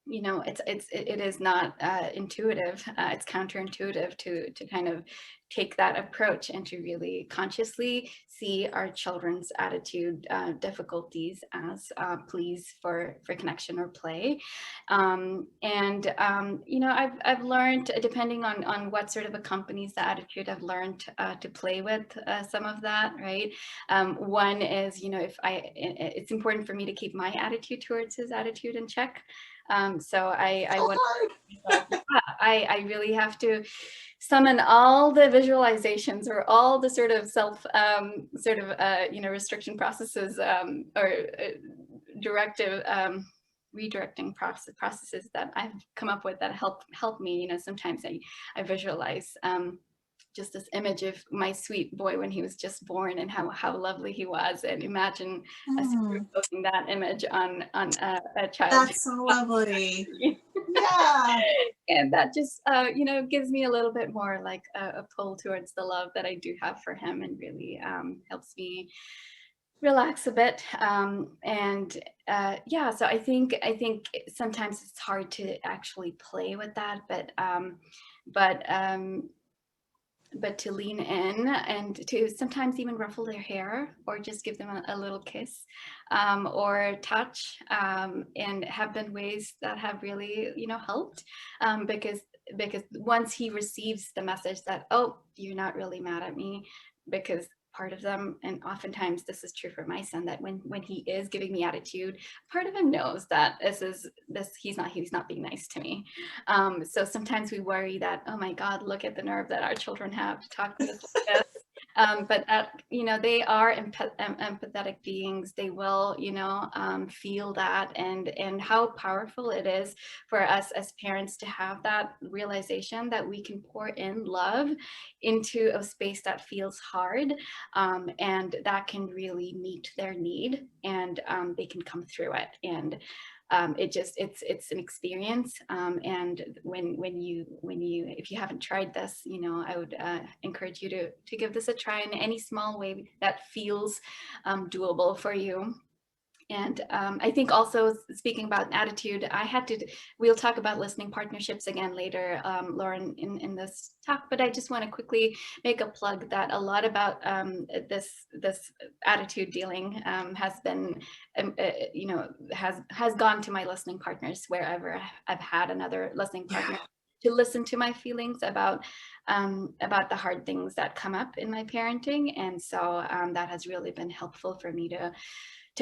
it is not intuitive. It's counterintuitive to kind of take that approach and to really consciously see our children's attitude difficulties as pleas for connection or play. I've learned, depending on what sort of accompanies the attitude, I've learned to play with some of that, right? One is, it's important for me to keep my attitude towards his attitude in check. So I want So yeah, I really have to summon all the visualizations or all the sort of restriction processes, or directive redirecting processes that I've come up with that help me. Sometimes I visualize just this image of my sweet boy when he was just born and how lovely he was, and imagine superimposing that image on a child. That's so lovely. Yeah. And that just gives me a little bit more like a pull towards the love that I do have for him, and really helps me relax a bit. And yeah, so I think sometimes it's hard to actually play with that, but but to lean in and to sometimes even ruffle their hair, or just give them a little kiss, or touch, and have been ways that have really helped, because once he receives the message that, oh, you're not really mad at me, because part of them, and oftentimes this is true for my son, that when he is giving me attitude, part of him knows that he's not being nice to me. So sometimes we worry that, oh my God, look at the nerve that our children have to talk to us like this. But that, they are empathetic beings. They will, feel that, and how powerful it is for us as parents to have that realization that we can pour in love into a space that feels hard, and that can really meet their need, and they can come through it. And it's an experience, and when you if you haven't tried this, I would encourage you to give this a try in any small way that feels doable for you. And I think also, speaking about attitude, we'll talk about listening partnerships again later, Lauren, in this talk, but I just want to quickly make a plug that a lot about this attitude dealing has been, has gone to my listening partners wherever I've had another listening partner. To listen to my feelings about the hard things that come up in my parenting. And so that has really been helpful for me to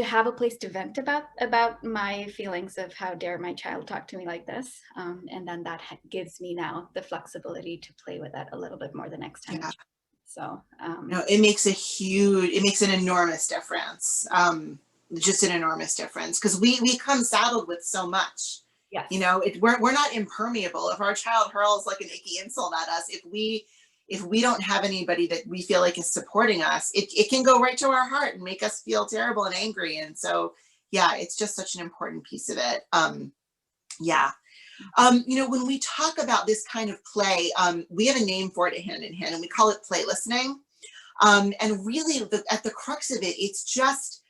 have a place to vent about my feelings of how dare my child talk to me like this. And then that gives me now the flexibility to play with that a little bit more the next time. Yeah. So it makes an enormous difference. Just an enormous difference, because we come saddled with so much. Yes. We're not impermeable. If our child hurls like an icky insult at us, if we don't have anybody that we feel like is supporting us, it can go right to our heart and make us feel terrible and angry. And so, yeah, it's just such an important piece of it. Yeah. When we talk about this kind of play, we have a name for it at Hand in Hand, and we call it play listening. And really, at the crux of it, it's just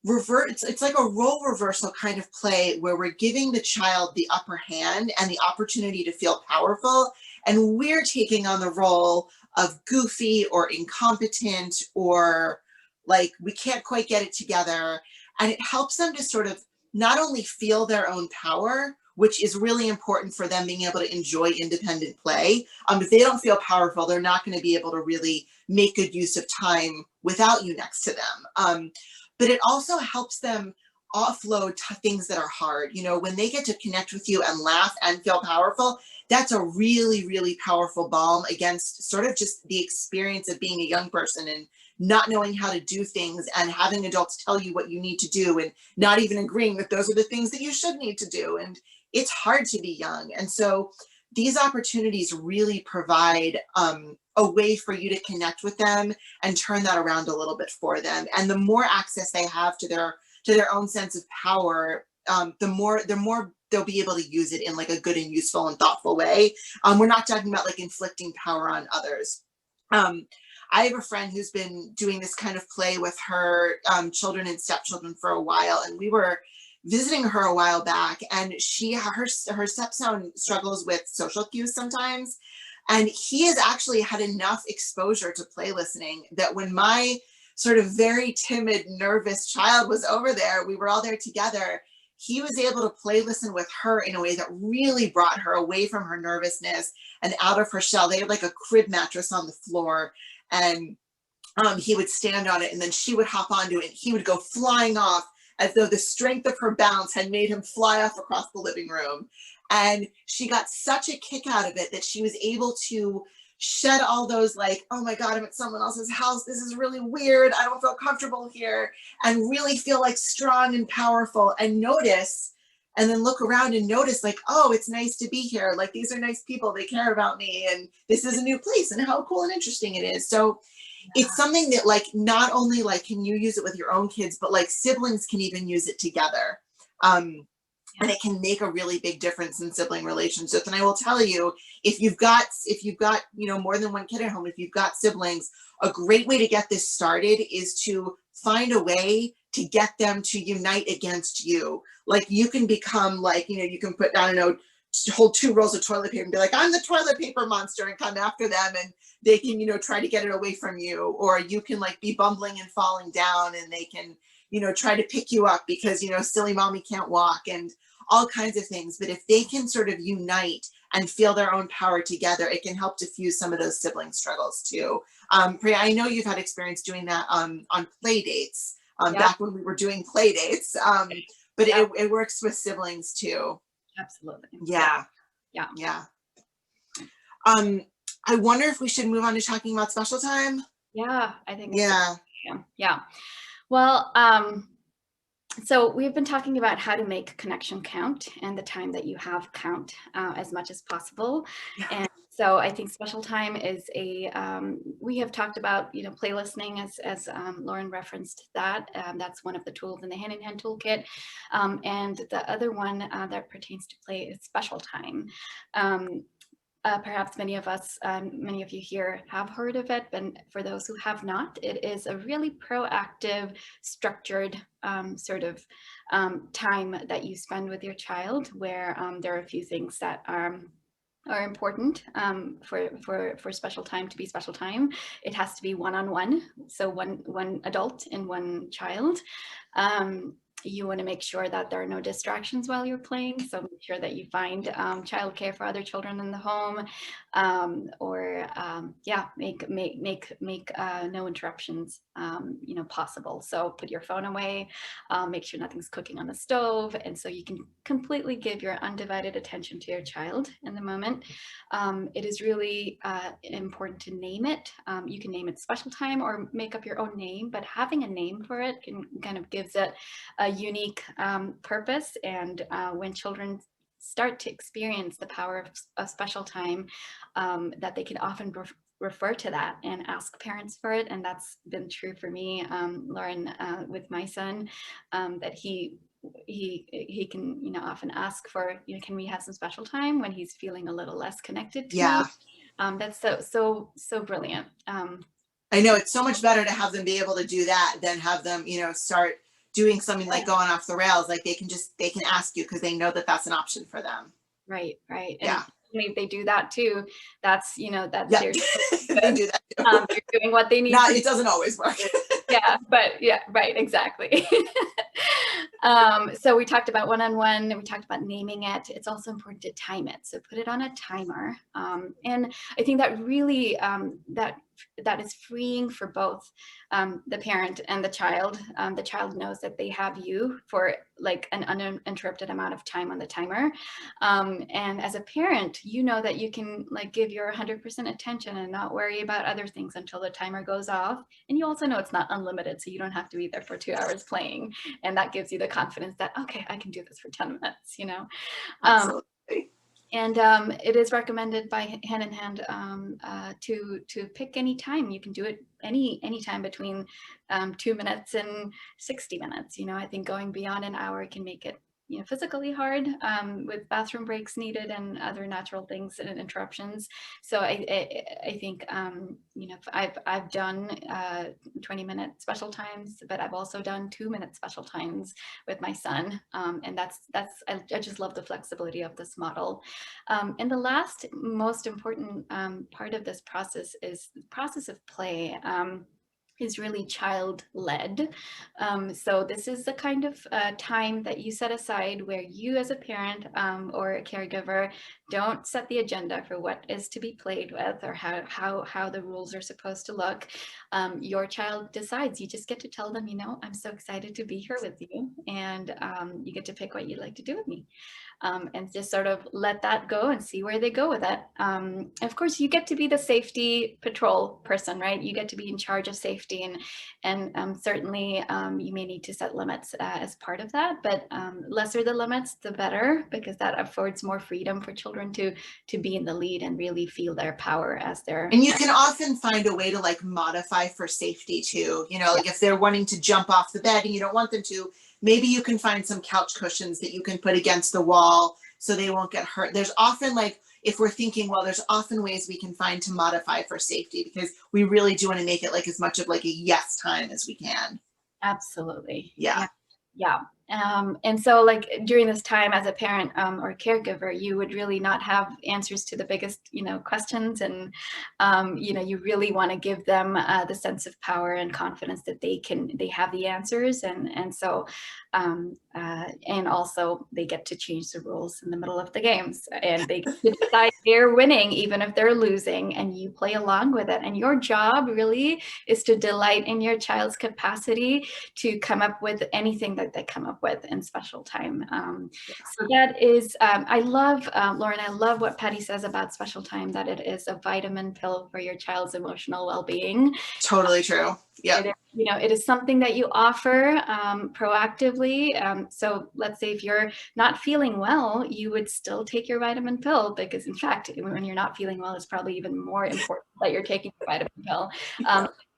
it's like a role reversal kind of play, where we're giving the child the upper hand and the opportunity to feel powerful, and we're taking on the role of goofy or incompetent, or like we can't quite get it together. And it helps them to sort of not only feel their own power, which is really important for them being able to enjoy independent play. If they don't feel powerful, they're not going to be able to really make good use of time without you next to them. But it also helps them offload things that are hard. When they get to connect with you and laugh and feel powerful, that's a really, really powerful balm against sort of just the experience of being a young person and not knowing how to do things, and having adults tell you what you need to do and not even agreeing that those are the things that you should need to do. And it's hard to be young. And so these opportunities really provide a way for you to connect with them and turn that around a little bit for them. And the more access they have to their own sense of power, the more they'll be able to use it in like a good and useful and thoughtful way. We're not talking about like inflicting power on others. I have a friend who's been doing this kind of play with her children and stepchildren for a while, and we were visiting her a while back, and her stepson struggles with social cues sometimes, and he has actually had enough exposure to play listening that when my sort of very timid, nervous child was over there, we were all there together, he was able to play listen with her in a way that really brought her away from her nervousness and out of her shell. They had like a crib mattress on the floor, and he would stand on it, and then she would hop onto it, and he would go flying off as though the strength of her bounce had made him fly off across the living room. And she got such a kick out of it that she was able to shed all those like, oh my God, I'm at someone else's house. This is really weird. I don't feel comfortable here. And really feel like strong and powerful and notice, and then look around and notice like, oh, it's nice to be here. Like these are nice people. They care about me. And this is a new place and how cool and interesting it is. So it's something that like, not only like, can you use it with your own kids, but like siblings can even use it together. And it can make a really big difference in sibling relationships. And I will tell you, if you've got, more than one kid at home, if you've got siblings, a great way to get this started is to find a way to get them to unite against you. Like you can become like, you can put, I don't know, hold 2 rolls of toilet paper and be like, I'm the toilet paper monster, and come after them, and they can, try to get it away from you. Or you can like be bumbling and falling down, and they can, try to pick you up because, silly mommy can't walk, and all kinds of things. But if they can sort of unite and feel their own power together, it can help diffuse some of those sibling struggles too. Priya, I know you've had experience doing that on play dates, back when we were doing play dates, but it works with siblings too. Absolutely. Yeah. I wonder if we should move on to talking about special time. Yeah, I think. Yeah. Well, so we've been talking about how to make connection count and the time that you have count as much as possible. Yeah. And so I think special time is we have talked about, play listening as Lauren referenced that. That's one of the tools in the hand-in-hand toolkit. And the other one that pertains to play is special time. Perhaps many of you here have heard of it, but for those who have not, it is a really proactive, structured sort of time that you spend with your child, where there are a few things that are important for special time to be special time. It has to be one-on-one, so one adult and one child. You want to make sure that there are no distractions while you're playing. So make sure that you find childcare for other children in the home, make no interruptions, possible. So put your phone away, make sure nothing's cooking on the stove, and so you can completely give your undivided attention to your child in the moment. It is really important to name it. You can name it special time or make up your own name, but having a name for it kind of gives it a unique purpose. And when children start to experience the power of special time, that they can often refer to that and ask parents for it. And that's been true for me, Lauren, with my son, that he can, often ask for, can we have some special time when he's feeling a little less connected to me? That's so brilliant. I know it's so much better to have them be able to do that than have them, start doing something like going off the rails. Like they can ask you because they know that that's an option for them. Right. Yeah. And if they do that too, that's, that yeah. they're they do that too. They're doing what they need. It doesn't always work. Right, exactly. So we talked about one-on-one, we talked about naming it. It's also important to time it. So put it on a timer. And I think that really, that is freeing for both the parent and the child. The child knows that they have you for like an uninterrupted amount of time on the timer. And as a parent, you know that you can like give your 100% attention and not worry about other things until the timer goes off. And you also know it's not unlimited, so you don't have to be there for 2 hours playing. And that gives you the confidence that, okay, I can do this for 10 minutes, Absolutely. And it is recommended by Hand in Hand to pick any time. You can do it any time between 2 minutes and 60 minutes. I think going beyond an hour can make it physically hard with bathroom breaks needed and other natural things and interruptions. So I think I've done 20-minute special times, but I've also done 2-minute special times with my son, and that's I just love the flexibility of this model. And the last most important part of this process is the process of play. is really child-led. So this is the kind of time that you set aside where you as a parent or a caregiver don't set the agenda for what is to be played with or how the rules are supposed to look. Your child decides. You just get to tell them, you know, I'm so excited to be here with you, and you get to pick what you'd like to do with me. And just sort of let that go and see where they go with it. Of course, you get to be the safety patrol person, right? You get to be in charge of safety, and certainly you may need to set limits as part of that. But lesser the limits, the better, because that affords more freedom for children to be in the lead and really feel their power as they're. And you can often find a way to like modify for safety too. You know, like if they're wanting to jump off the bed and you don't want them to, maybe you can find some couch cushions that you can put against the wall so they won't get hurt. There's often like, if we're thinking, well, there's often ways we can find to modify for safety, because we really do want to make it like as much of like a yes time as we can. Absolutely. Yeah. Yeah. And so like during this time as a parent or caregiver, you would really not have answers to the biggest, you know, questions. And, you know, you really want to give them the sense of power and confidence that they have the answers. And so, and also they get to change the rules in the middle of the games, and they get to decide they're winning, even if they're losing, and you play along with it. And your job really is to delight in your child's capacity to come up with anything that they come up with in special time. So that is, I love, Lauren, I love what Patty says about special time, that it is a vitamin pill for your child's emotional well-being. Totally true. Yeah. You know, it is something that you offer proactively. So let's say if you're not feeling well, you would still take your vitamin pill, because in fact, when you're not feeling well, it's probably even more important that you're taking the vitamin pill.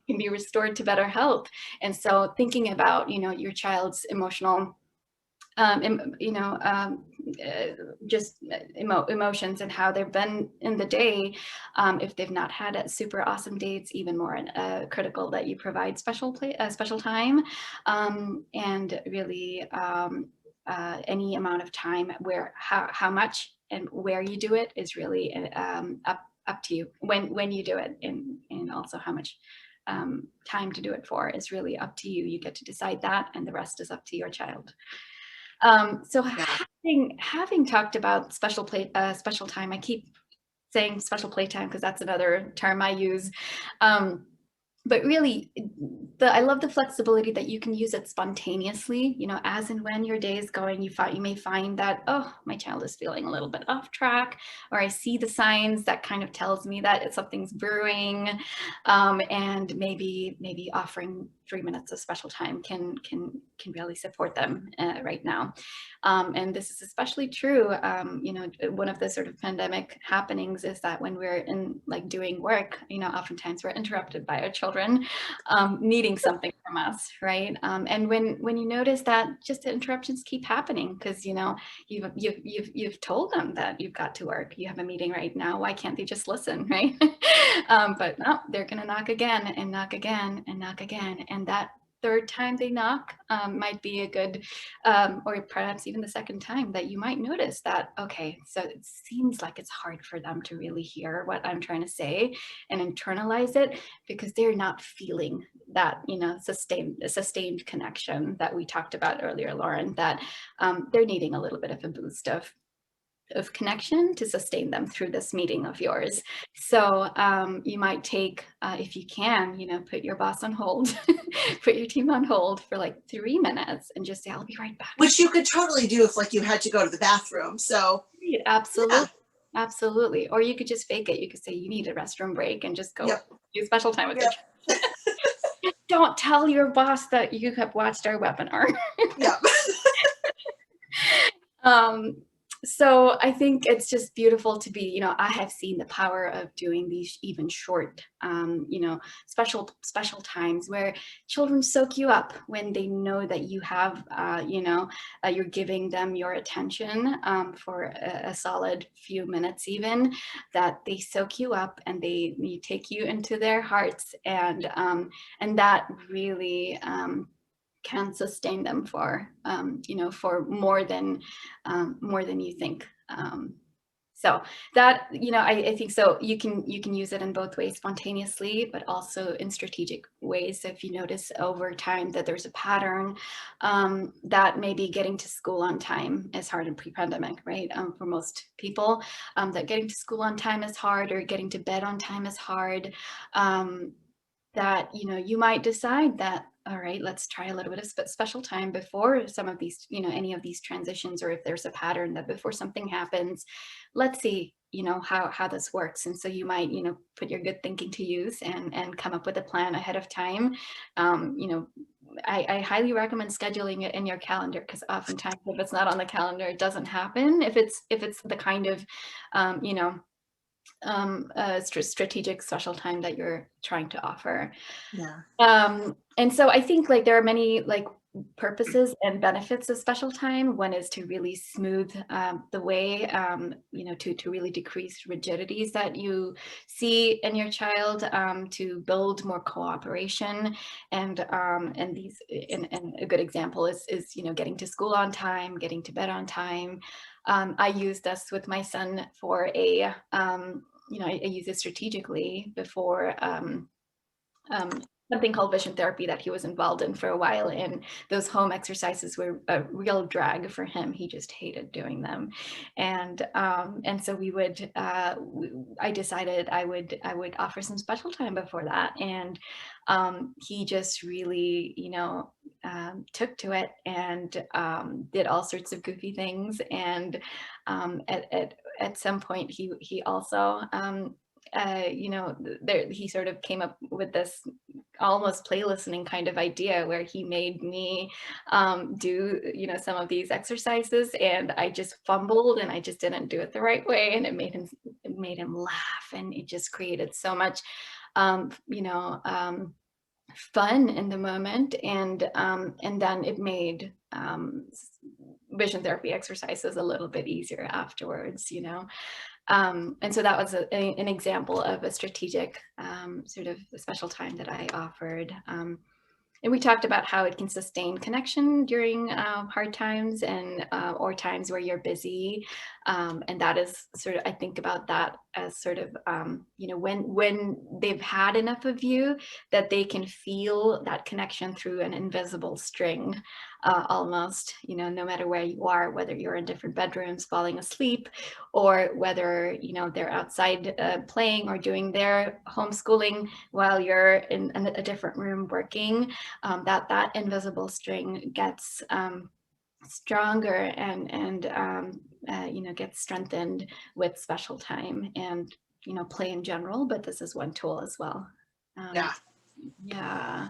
Can be restored to better health. And so thinking about, you know, your child's emotional, you know, just emotions and how they've been in the day. If they've not had a super awesome day, it's even more critical that you provide special time, and really any amount of time where how much and where you do it is really up to you when you do it, and also how much time to do it for is really up to you. You get to decide that, and the rest is up to your child. So having talked about special time, I keep saying special playtime because that's another term I use. But really, I love the flexibility that you can use it spontaneously, you know, as and when your day is going. You may find that, oh, my child is feeling a little bit off track, or I see the signs that kind of tells me that something's brewing, and maybe offering 3 minutes of special time can really support them right now. And this is especially true, you know, one of the sort of pandemic happenings is that when we're in like doing work, you know, oftentimes we're interrupted by our children needing something from us, right? And when you notice that just the interruptions keep happening because, you know, you've told them that you've got to work, you have a meeting right now, why can't they just listen, right? But no, they're gonna knock again and knock again and knock again, and that third time they knock might be a good, or perhaps even the second time, that you might notice that, okay, so it seems like it's hard for them to really hear what I'm trying to say and internalize it because they're not feeling that, you know, sustained connection that we talked about earlier, Lauren, that they're needing a little bit of a boost of connection to sustain them through this meeting of yours. So you might take, if you can, you know, put your boss on hold, put your team on hold for like 3 minutes and just say, I'll be right back. Which you could totally do if like you had to go to the bathroom. So absolutely. Yeah. Absolutely. Or you could just fake it. You could say you need a restroom break and just go Yep. do special time with your child. Don't tell your boss that you have watched our webinar. Yeah. So I think it's just beautiful to be, you know, I have seen the power of doing these even short, you know, special times where children soak you up when they know that you have, you know, you're giving them your attention for a solid few minutes, even that they soak you up and they take you into their hearts, and that really can sustain them for, you know, for more than you think. So that, I think so you can use it in both ways, spontaneously, but also in strategic ways. So if you notice over time that there's a pattern, that maybe getting to school on time is hard in pre-pandemic, right? For most people, that getting to school on time is hard, or getting to bed on time is hard. That, you might decide that, all right, let's try a little bit of special time before some of these, any of these transitions, or if there's a pattern that before something happens, let's see, how this works. And so you might, put your good thinking to use and come up with a plan ahead of time. I highly recommend scheduling it in your calendar, because oftentimes if it's not on the calendar, it doesn't happen. If it's the kind of, strategic special time that you're trying to offer. Yeah. And so I think like there are many like purposes and benefits of special time. One is to really smooth the way, to really decrease rigidities that you see in your child, to build more cooperation, and a good example is getting to school on time, getting to bed on time. I use this with my son for I use it strategically before something called vision therapy that he was involved in for a while, and those home exercises were a real drag for him. He just hated doing them, and so we would. I decided I would offer some special time before that, and he just really, took to it, and did all sorts of goofy things, and at some point he also. He sort of came up with this almost play listening kind of idea, where he made me do some of these exercises, and I just fumbled and I just didn't do it the right way, and it made him laugh, and it just created so much fun in the moment, and then it made vision therapy exercises a little bit easier afterwards. And so that was an example of a strategic sort of special time that I offered. And we talked about how it can sustain connection during hard times, and or times where you're busy. And that is sort of, I think about that as sort of, when they've had enough of you that they can feel that connection through an invisible string, almost, no matter where you are, whether you're in different bedrooms falling asleep, or whether, they're outside playing or doing their homeschooling while you're in a different room working. That invisible string gets stronger, and gets strengthened with special time, and play in general, but this is one tool as well. Yeah. Yeah.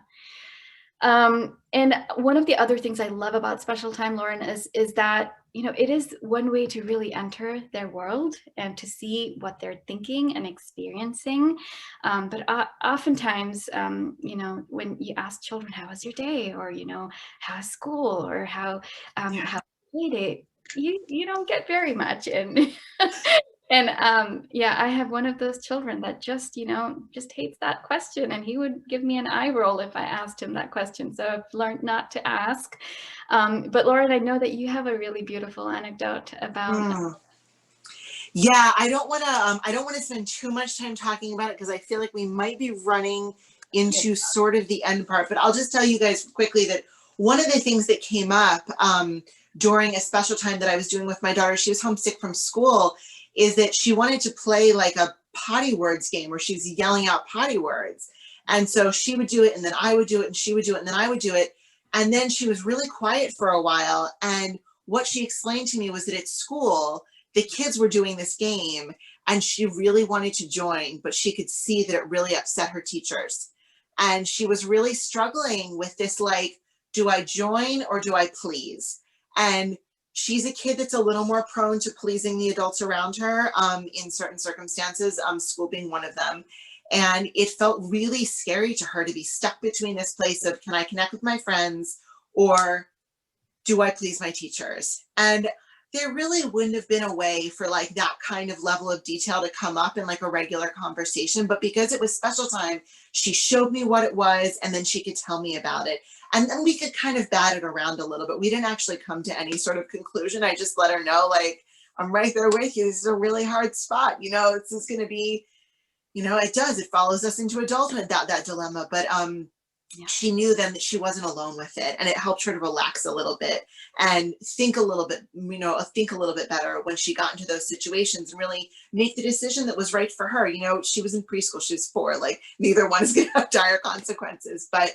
And one of the other things I love about special time, Lauren, is that, it is one way to really enter their world and to see what they're thinking and experiencing. But oftentimes, when you ask children, how was your day? Or, how's school? Or how day? You don't get very much. And and I have one of those children that just hates that question, and he would give me an eye roll if I asked him that question. So I've learned not to ask. But Lauren, I know that you have a really beautiful anecdote about. Yeah, I don't want to spend too much time talking about it, because I feel like we might be running into sort of the end part. But I'll just tell you guys quickly that one of the things that came up during a special time that I was doing with my daughter, she was homesick from school, is that she wanted to play like a potty words game where she's yelling out potty words. And so she would do it, and then I would do it, and she would do it, and then I would do it. And then she was really quiet for a while. And what she explained to me was that at school, the kids were doing this game, and she really wanted to join, but she could see that it really upset her teachers. And she was really struggling with this, like, do I join or do I please? And she's a kid that's a little more prone to pleasing the adults around her in certain circumstances, school being one of them. And it felt really scary to her to be stuck between this place of, can I connect with my friends, or do I please my teachers? And there really wouldn't have been a way for like that kind of level of detail to come up in like a regular conversation. But because it was special time, she showed me what it was, and then she could tell me about it. And then we could kind of bat it around a little bit. We didn't actually come to any sort of conclusion. I just let her know, like, I'm right there with you. This is a really hard spot. This is going to be, it follows us into adulthood, that dilemma. But Yeah. she knew then that she wasn't alone with it, and it helped her to relax a little bit and think a little bit, better when she got into those situations and really make the decision that was right for her. She was in preschool, she was 4, like neither one is going to have dire consequences, but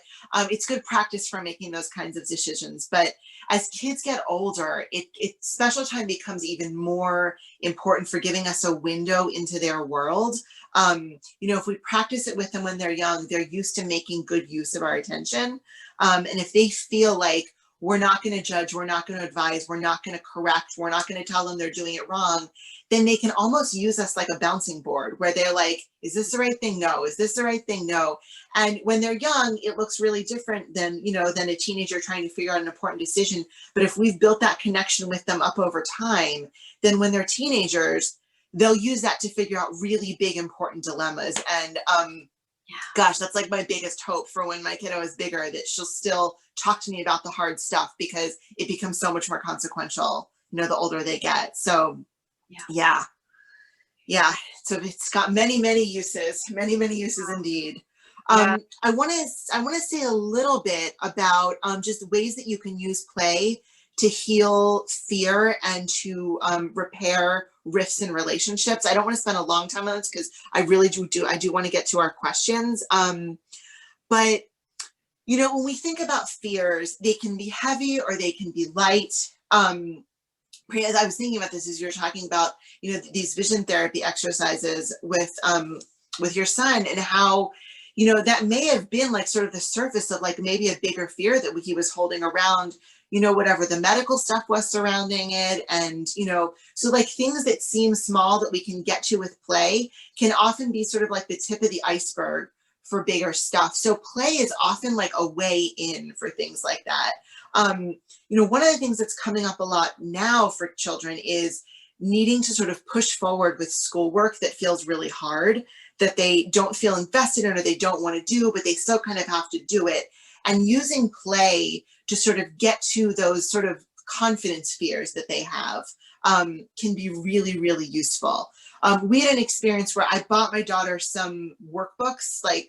it's good practice for making those kinds of decisions. But as kids get older, special time becomes even more important for giving us a window into their world. If we practice it with them when they're young, they're used to making good use of our attention. And if they feel like we're not going to judge, we're not going to advise, we're not going to correct, we're not going to tell them they're doing it wrong, then they can almost use us like a bouncing board where they're like, is this the right thing? No. Is this the right thing? No. And when they're young, it looks really different than a teenager trying to figure out an important decision. But if we've built that connection with them up over time, then when they're teenagers, they'll use that to figure out really big, important dilemmas. And gosh, that's like my biggest hope for when my kiddo is bigger, that she'll still talk to me about the hard stuff, because it becomes so much more consequential, the older they get. So yeah. So it's got many, many uses indeed. I want to say a little bit about just ways that you can use play to heal fear and to repair rifts in relationships. I don't want to spend a long time on this because I really I do want to get to our questions. But when we think about fears, they can be heavy or they can be light. Priya, as I was thinking about this as you were talking about, these vision therapy exercises with your son, and how, that may have been like sort of the surface of like maybe a bigger fear that he was holding around, whatever the medical stuff was surrounding it. And, so like things that seem small that we can get to with play can often be sort of like the tip of the iceberg for bigger stuff. So play is often like a way in for things like that. One of the things that's coming up a lot now for children is needing to sort of push forward with schoolwork that feels really hard, that they don't feel invested in or they don't want to do, but they still kind of have to do it. And using play to sort of get to those sort of confidence fears that they have can be really, really useful. We had an experience where I bought my daughter some workbooks, like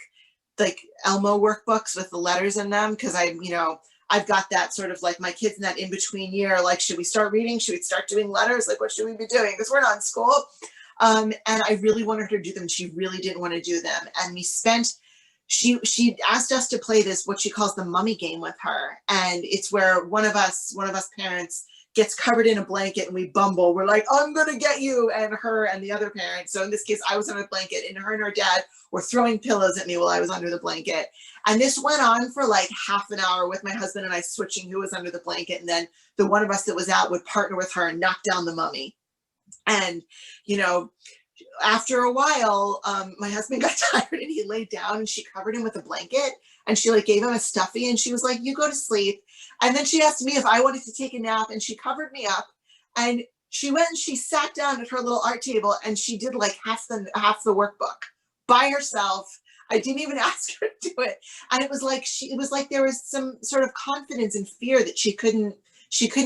Elmo workbooks with the letters in them, because I've got that sort of like my kids in that in-between year, like, should we start reading? Should we start doing letters? Like, what should we be doing? Because we're not in school. And I really wanted her to do them. She really didn't want to do them. And she asked us to play this, what she calls the mummy game, with her. And it's where one of us parents gets covered in a blanket and we bumble. We're like, I'm going to get you. And her and the other parent, so in this case, I was on a blanket, and her and her dad were throwing pillows at me while I was under the blanket. And this went on for like half an hour with my husband and I switching who was under the blanket. And then the one of us that was out would partner with her and knock down the mummy. And, after a while, my husband got tired and he laid down, and she covered him with a blanket, and she like gave him a stuffy, and she was like, you go to sleep. And then she asked me if I wanted to take a nap, and she covered me up, and she went and she sat down at her little art table, and she did like half the workbook by herself. I didn't even ask her to do it. And it was like there was some sort of confidence and fear that she couldn't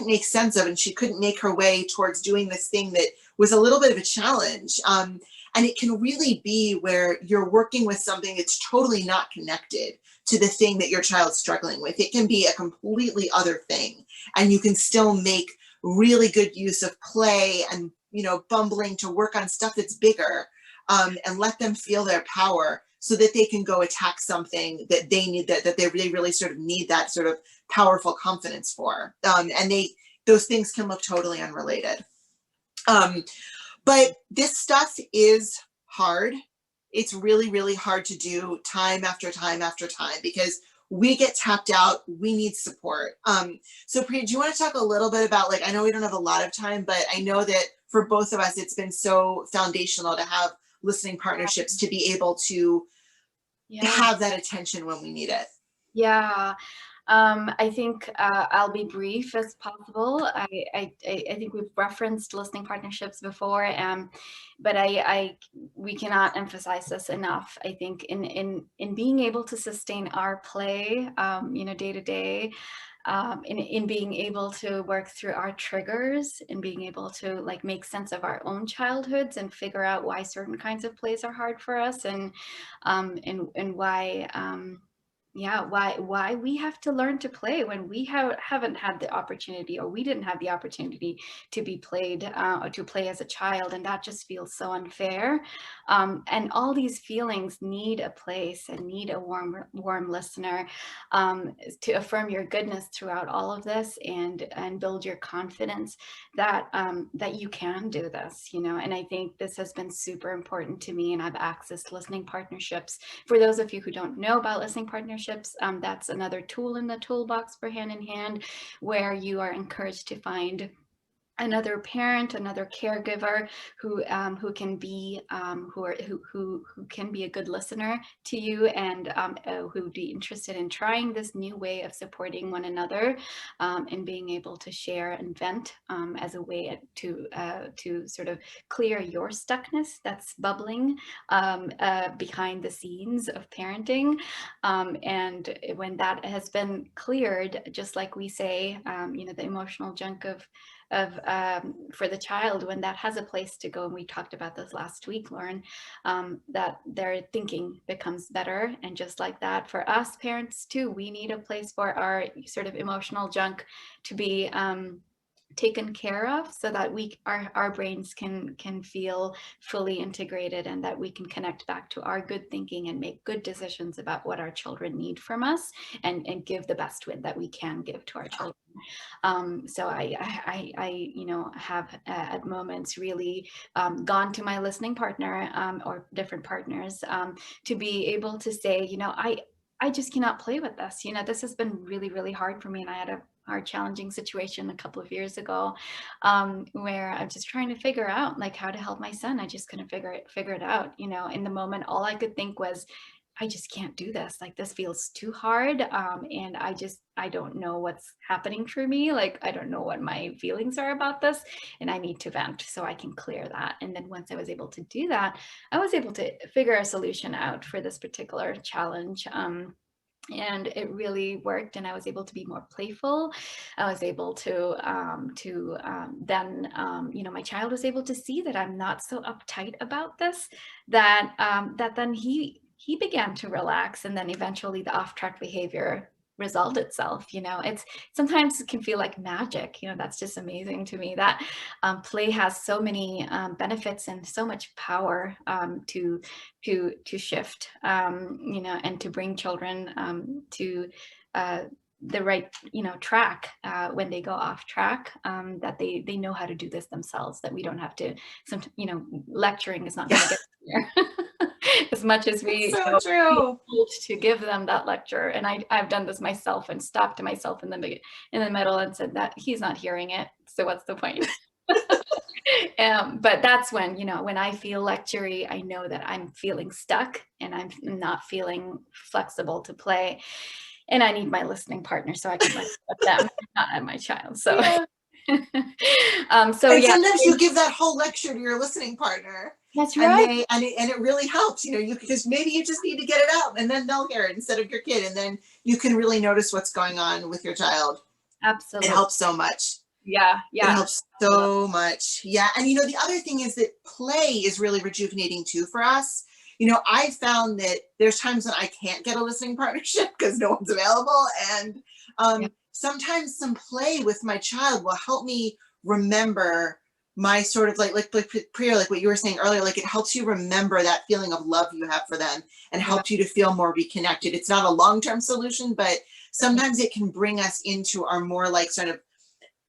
make sense of, and she couldn't make her way towards doing this thing that was a little bit of a challenge. And it can really be where you're working with something that's totally not connected to the thing that your child's struggling with. It can be a completely other thing, and you can still make really good use of play and, bumbling to work on stuff that's bigger, and let them feel their power, so that they can go attack something that they need, that they really sort of need that sort of powerful confidence for. And those things can look totally unrelated. But this stuff is hard. It's really, really hard to do time after time after time, because we get tapped out. We need support. So Priya, do you want to talk a little bit about, like, I know we don't have a lot of time, but I know that for both of us, it's been so foundational to have listening partnerships, to be able to have that attention when we need it. Yeah. I think I'll be brief as possible. I think we've referenced listening partnerships before, but we cannot emphasize this enough. I think in being able to sustain our play, day to day, in being able to work through our triggers, and being able to like make sense of our own childhoods and figure out why certain kinds of plays are hard for us, and why yeah, why we have to learn to play when we haven't had the opportunity, or we didn't have the opportunity to be played, or to play as a child, and that just feels so unfair. And all these feelings need a place and need a warm listener, to affirm your goodness throughout all of this, and build your confidence that that you can do this, you know. And I think this has been super important to me, and I've accessed listening partnerships. For those of you who don't know about listening partnerships, that's another tool in the toolbox for Hand in Hand, where you are encouraged to find another parent, another caregiver who can be who can be a good listener to you, and who would be interested in trying this new way of supporting one another, and being able to share and vent, as a way to sort of clear your stuckness that's bubbling behind the scenes of parenting. And when that has been cleared, just like we say, you know, the emotional junk of for the child, when that has a place to go, and we talked about this last week, Lauren, that their thinking becomes better. And just like that, for us parents too, we need a place for our sort of emotional junk to be taken care of, so that our brains can feel fully integrated, and that we can connect back to our good thinking and make good decisions about what our children need from us, and give the best that we can give to our children. So I you know, have at moments really gone to my listening partner, or different partners, to be able to say, you know, I just cannot play with this. You know, this has been really, really hard for me. And I had a hard, challenging situation a couple of years ago, where I'm just trying to figure out like how to help my son. I just couldn't figure it out. You know, in the moment, all I could think was, I just can't do this. Like, this feels too hard. And I don't know what's happening for me. Like, I don't know what my feelings are about this, and I need to vent so I can clear that. And then once I was able to do that, I was able to figure a solution out for this particular challenge. And it really worked, and I was able to be more playful. I was able to then you know, my child was able to see that I'm not so uptight about this, that that then he began to relax, and then eventually the off-track behavior resolved itself. You know, it's sometimes it can feel like magic. You know, that's just amazing to me, that play has so many benefits and so much power to shift, you know, and to bring children to the right, you know, track when they go off track, that they know how to do this themselves, that we don't have to, you know, lecturing is not going to get there. As much as we so true. to give them that lecture. And I've done this myself, and stopped myself in the middle and said that he's not hearing it, so what's the point? But that's when, you know, when I feel lectury, I know that I'm feeling stuck, and I'm not feeling flexible to play, and I need my listening partner so I can let them, not at my child. So Yeah. so and yeah, sometimes you give that whole lecture to your listening partner. that's right. And it really helps, you know, because maybe you just need to get it out, and then they'll hear it instead of your kid, and then you can really notice what's going on with your child. Absolutely. It helps so much. Yeah. It helps so much. Yeah. And you know, the other thing is that play is really rejuvenating too for us. You know, I found that there's times when I can't get a listening partnership because no one's available, and sometimes some play with my child will help me remember my sort of like Priya, like what you were saying earlier, like it helps you remember that feeling of love you have for them, and helps you to feel more reconnected. It's not a long-term solution, but sometimes it can bring us into our more like sort of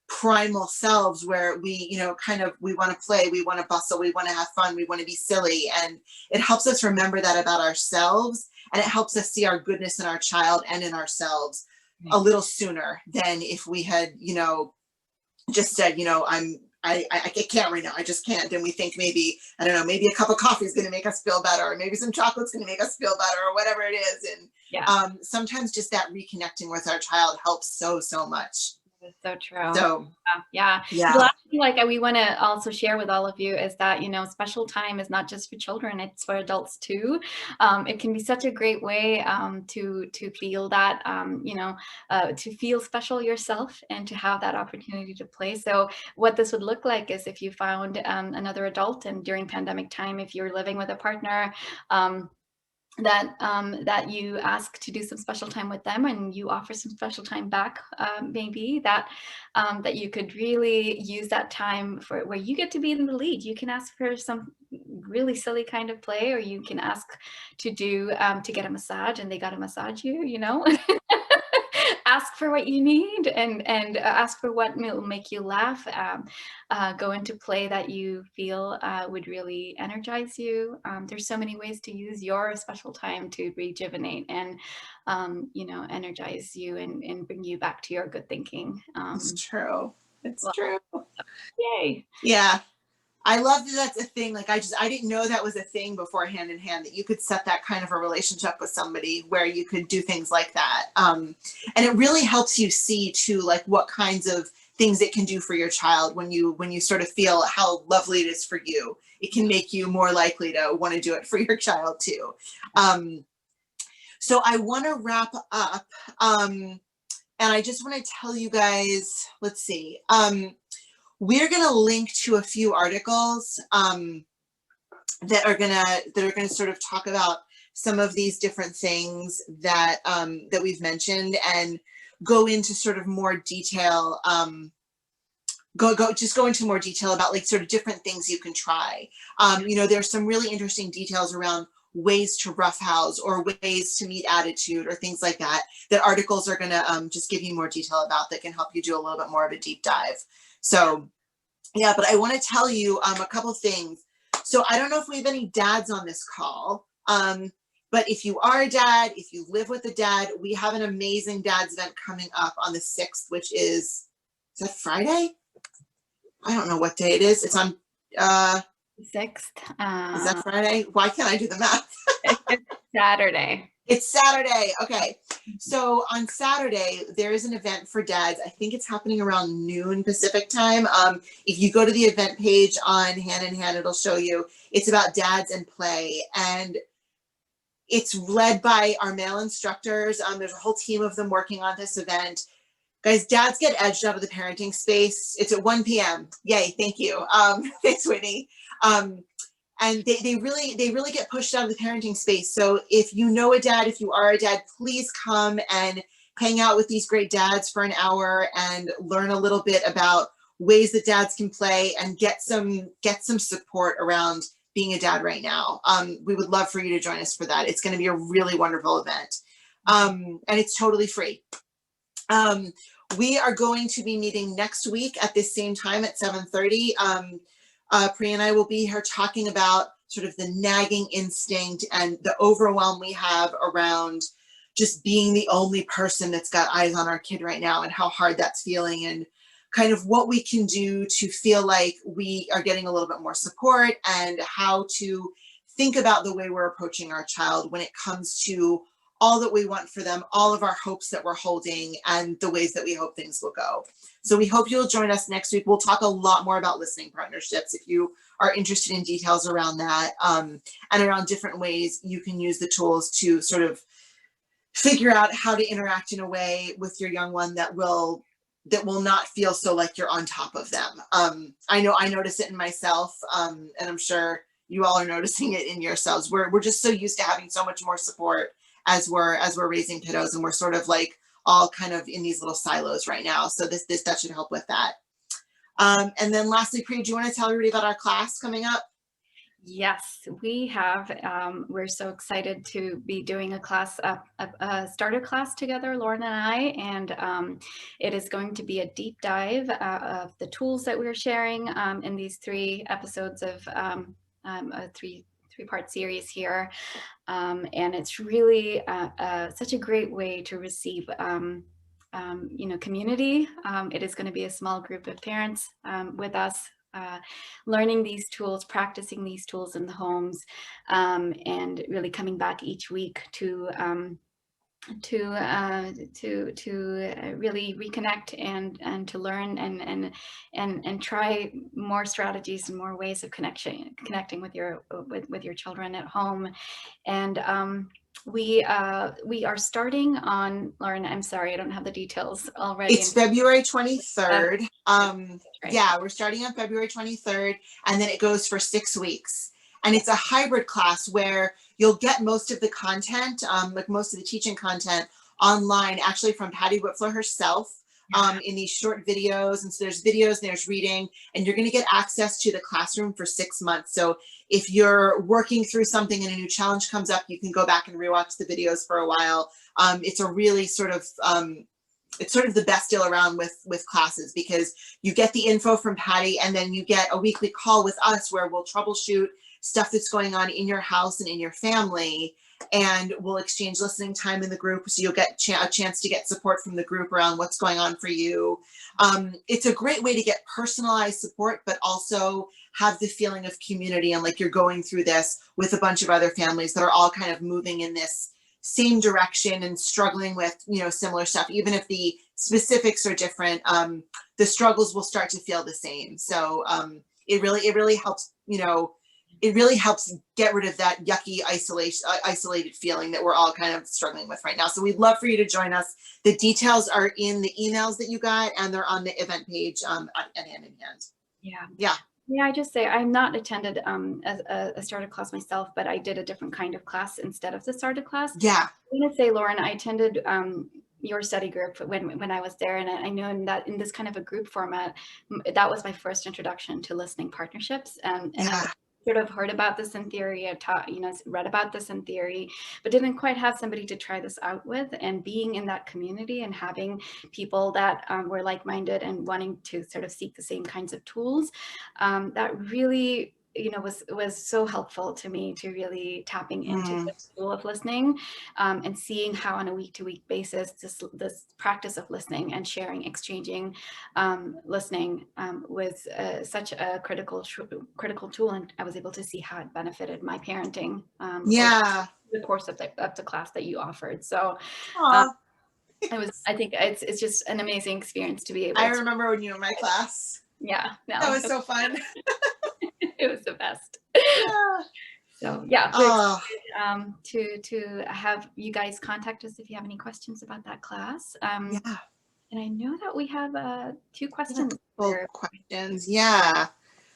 primal selves, where we, you know, kind of, we want to play, we want to bustle, we want to have fun, we want to be silly. And it helps us remember that about ourselves, and it helps us see our goodness in our child and in ourselves a little sooner than if we had, you know, just said, you know, I can't right now, I just can't. And we think maybe, I don't know, maybe a cup of coffee is going to make us feel better, or maybe some chocolate's going to make us feel better, or whatever it is. And sometimes just that reconnecting with our child helps so much. It's so true. So Yeah. The yeah, last thing like we want to also share with all of you is that, you know, special time is not just for children, it's for adults too. It can be such a great way to feel that, you know, to feel special yourself and to have that opportunity to play. So what this would look like is if you found another adult, and during pandemic time, if you're living with a partner, that you ask to do some special time with them, and you offer some special time back, maybe that you could really use that time for where you get to be in the lead. You can ask for some really silly kind of play, or you can ask to do to get a massage, and they got to massage you, you know. Ask for what you need, and ask for what will make you laugh. Go into play that you feel would really energize you. There's so many ways to use your special time to rejuvenate and you know, energize you and bring you back to your good thinking. it's true. It's Well, true. yay. Yeah. I love that that's a thing. Like I didn't know that was a thing before Hand in Hand, that you could set that kind of a relationship with somebody where you could do things like that. And it really helps you see too, like what kinds of things it can do for your child when you sort of feel how lovely it is for you. It can make you more likely to want to do it for your child too. So I want to wrap up. And I just want to tell you guys, let's see. We're going to link to a few articles that are gonna sort of talk about some of these different things that that we've mentioned, and go into sort of more detail. Go into more detail about like sort of different things you can try. You know, there's some really interesting details around ways to roughhouse or ways to meet attitude or things like that, that articles are going to just give you more detail about, that can help you do a little bit more of a deep dive. So yeah, but I want to tell you a couple things. So I don't know if we have any dads on this call, but if you are a dad, if you live with a dad, we have an amazing dads event coming up on the 6th, which is that Friday? I don't know what day it is. It's on 6th. Is that Friday? Why can't I do the math? It's Saturday. It's Saturday. Okay. So on Saturday, there is an event for dads. I think it's happening around noon Pacific time. If you go to the event page on Hand in Hand, it'll show you. It's about dads and play. And it's led by our male instructors. There's a whole team of them working on this event. Guys, dads get edged out of the parenting space. It's at 1 p.m. Yay. Thank you. Thanks, Whitney. And they really get pushed out of the parenting space. So if you know a dad, if you are a dad, please come and hang out with these great dads for an hour and learn a little bit about ways that dads can play and get some support around being a dad right now. We would love for you to join us for that. It's going to be a really wonderful event. And it's totally free. We are going to be meeting next week at this same time at 7:30. Priya and I will be here talking about sort of the nagging instinct and the overwhelm we have around just being the only person that's got eyes on our kid right now, and how hard that's feeling, and kind of what we can do to feel like we are getting a little bit more support, and how to think about the way we're approaching our child when it comes to all that we want for them, all of our hopes that we're holding, and the ways that we hope things will go. So we hope you'll join us next week. We'll talk a lot more about listening partnerships if you are interested in details around that, and around different ways you can use the tools to sort of figure out how to interact in a way with your young one that will not feel so like you're on top of them. I know I notice it in myself, and I'm sure you all are noticing it in yourselves. We're just so used to having so much more support as we're raising kiddos, and we're sort of like all kind of in these little silos right now. So that should help with that. And then lastly, Priya, do you want to tell everybody about our class coming up? Yes, we have. We're so excited to be doing a class, a starter class together, Lauren and I, and it is going to be a deep dive of the tools that we're sharing in these 3 episodes of a three-part series here. And it's really such a great way to receive you know, community. It is going to be a small group of parents with us, learning these tools, practicing these tools in the homes, and really coming back each week to really reconnect and to learn and try more strategies and more ways of connecting with your children at home. And we are starting on, Lauren, I'm sorry, I don't have the details already. It's February 23rd. Right. Yeah, we're starting on February 23rd, and then it goes for 6 weeks. And it's a hybrid class where you'll get most of the content, like most of the teaching content online, actually from Patty Whitfler herself, in these short videos. And so there's videos, there's reading, and you're going to get access to the classroom for 6 months. So if you're working through something and a new challenge comes up, you can go back and rewatch the videos for a while. It's a really sort of, it's sort of the best deal around with classes, because you get the info from Patty, and then you get a weekly call with us where we'll troubleshoot stuff that's going on in your house and in your family, and we'll exchange listening time in the group, so you'll get a chance to get support from the group around what's going on for you. It's a great way to get personalized support, but also have the feeling of community, and like you're going through this with a bunch of other families that are all kind of moving in this same direction and struggling with, similar stuff. Even if the specifics are different, the struggles will start to feel the same. So it really helps, it really helps get rid of that yucky isolated feeling that we're all kind of struggling with right now. So we'd love for you to join us. The details are in the emails that you got, and they're on the event page at Hand in Hand. Yeah. Yeah, I just say I'm not attended a starter class myself, but I did a different kind of class instead of the starter class. Yeah. I'm going to say, Lauren, I attended your study group when I was there, and I know that in this kind of a group format, that was my first introduction to listening partnerships, and I sort of heard about this in theory. I read about this in theory, but didn't quite have somebody to try this out with. And being in that community and having people that were like-minded and wanting to sort of seek the same kinds of tools, that really was so helpful to me, to really tapping into the tool of listening, and seeing how on a week-to-week basis this practice of listening and sharing, exchanging listening was such a critical tool, and I was able to see how it benefited my parenting over the course of the class that you offered. So I think it's just an amazing experience to be able I remember when you were in my class. Yeah, no, that was so fun. It was the best. Yeah. So yeah, we're excited, to have you guys contact us if you have any questions about that class. And I know that we have 2 questions. Questions, yeah.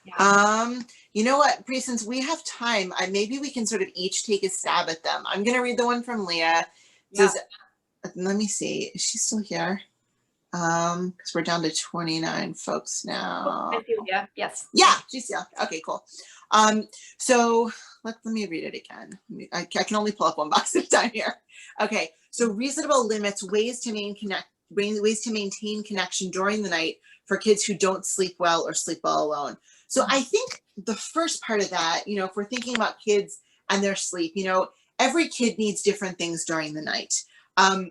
You know what, Priya, since we have time, maybe we can sort of each take a stab at them. I'm gonna read the one from Leah. Let me see, is she still here? Because we're down to 29 folks now. I see, yes. Yeah, she's here. Okay, cool. So let me read it again. I can only pull up one box at a time here. Okay, so reasonable limits, ways to maintain connection during the night for kids who don't sleep well or sleep well alone. So I think the first part of that, if we're thinking about kids and their sleep, every kid needs different things during the night.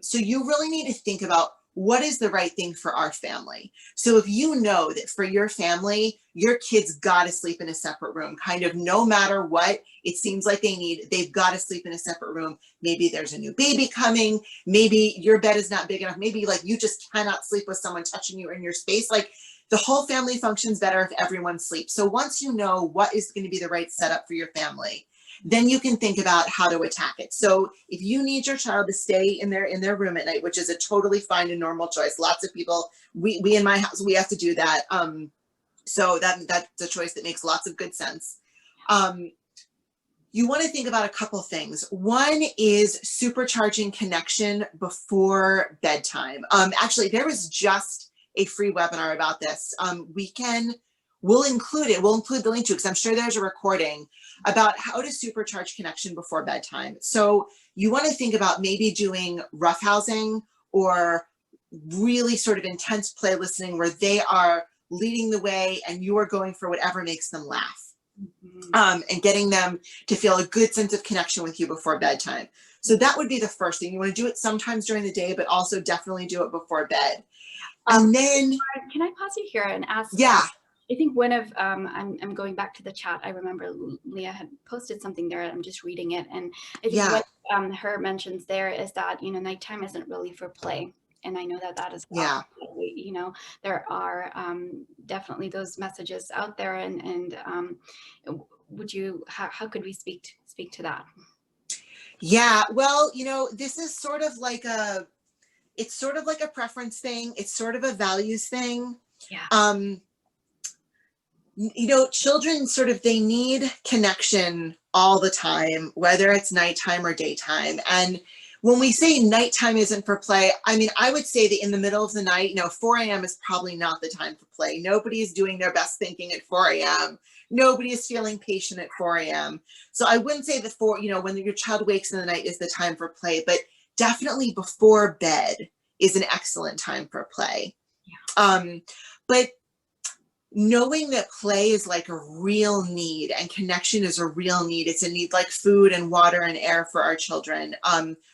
So you really need to think about what is the right thing for our family. So if you know that for your family, your kids got to sleep in a separate room, kind of no matter what it seems like they've got to sleep in a separate room. Maybe there's a new baby coming. Maybe your bed is not big enough. Maybe like you just cannot sleep with someone touching you in your space. Like the whole family functions better if everyone sleeps. So once you know what is going to be the right setup for your family, then you can think about how to attack it. So if you need your child to stay in their room at night, which is a totally fine and normal choice, lots of people, we in my house, we have to do that. So that's a choice that makes lots of good sense. You want to think about a couple things. One is supercharging connection before bedtime. Actually, there was just a free webinar about this. We'll include it. We'll include the link to it because I'm sure there's a recording about how to supercharge connection before bedtime. So you want to think about maybe doing roughhousing or really sort of intense play listening where they are leading the way and you are going for whatever makes them laugh. And getting them to feel a good sense of connection with you before bedtime. So that would be the first thing. You want to do it sometimes during the day, but also definitely do it before bed. And then, can I pause you here and ask? Yeah. I think one of, I'm going back to the chat. I remember Leah had posted something there. I'm just reading it. And I think her mentions there is that, you know, nighttime isn't really for play. And I know that that is wrong. Yeah. You know, there are definitely those messages out there, and would you, how could we speak to that? Yeah. Well, you know, this is sort of like it's sort of like a preference thing. It's sort of a values thing. Yeah. You know, children sort of, they need connection all the time, whether it's nighttime or daytime. And when we say nighttime isn't for play, I mean, I would say that in the middle of the night, you know, 4 a.m. is probably not the time for play. Nobody is doing their best thinking at 4 a.m. Nobody is feeling patient at 4 a.m. So I wouldn't say that you know, when your child wakes in the night is the time for play, but definitely before bed is an excellent time for play. But knowing that play is like a real need and connection is a real need, it's a need like food and water and air for our children,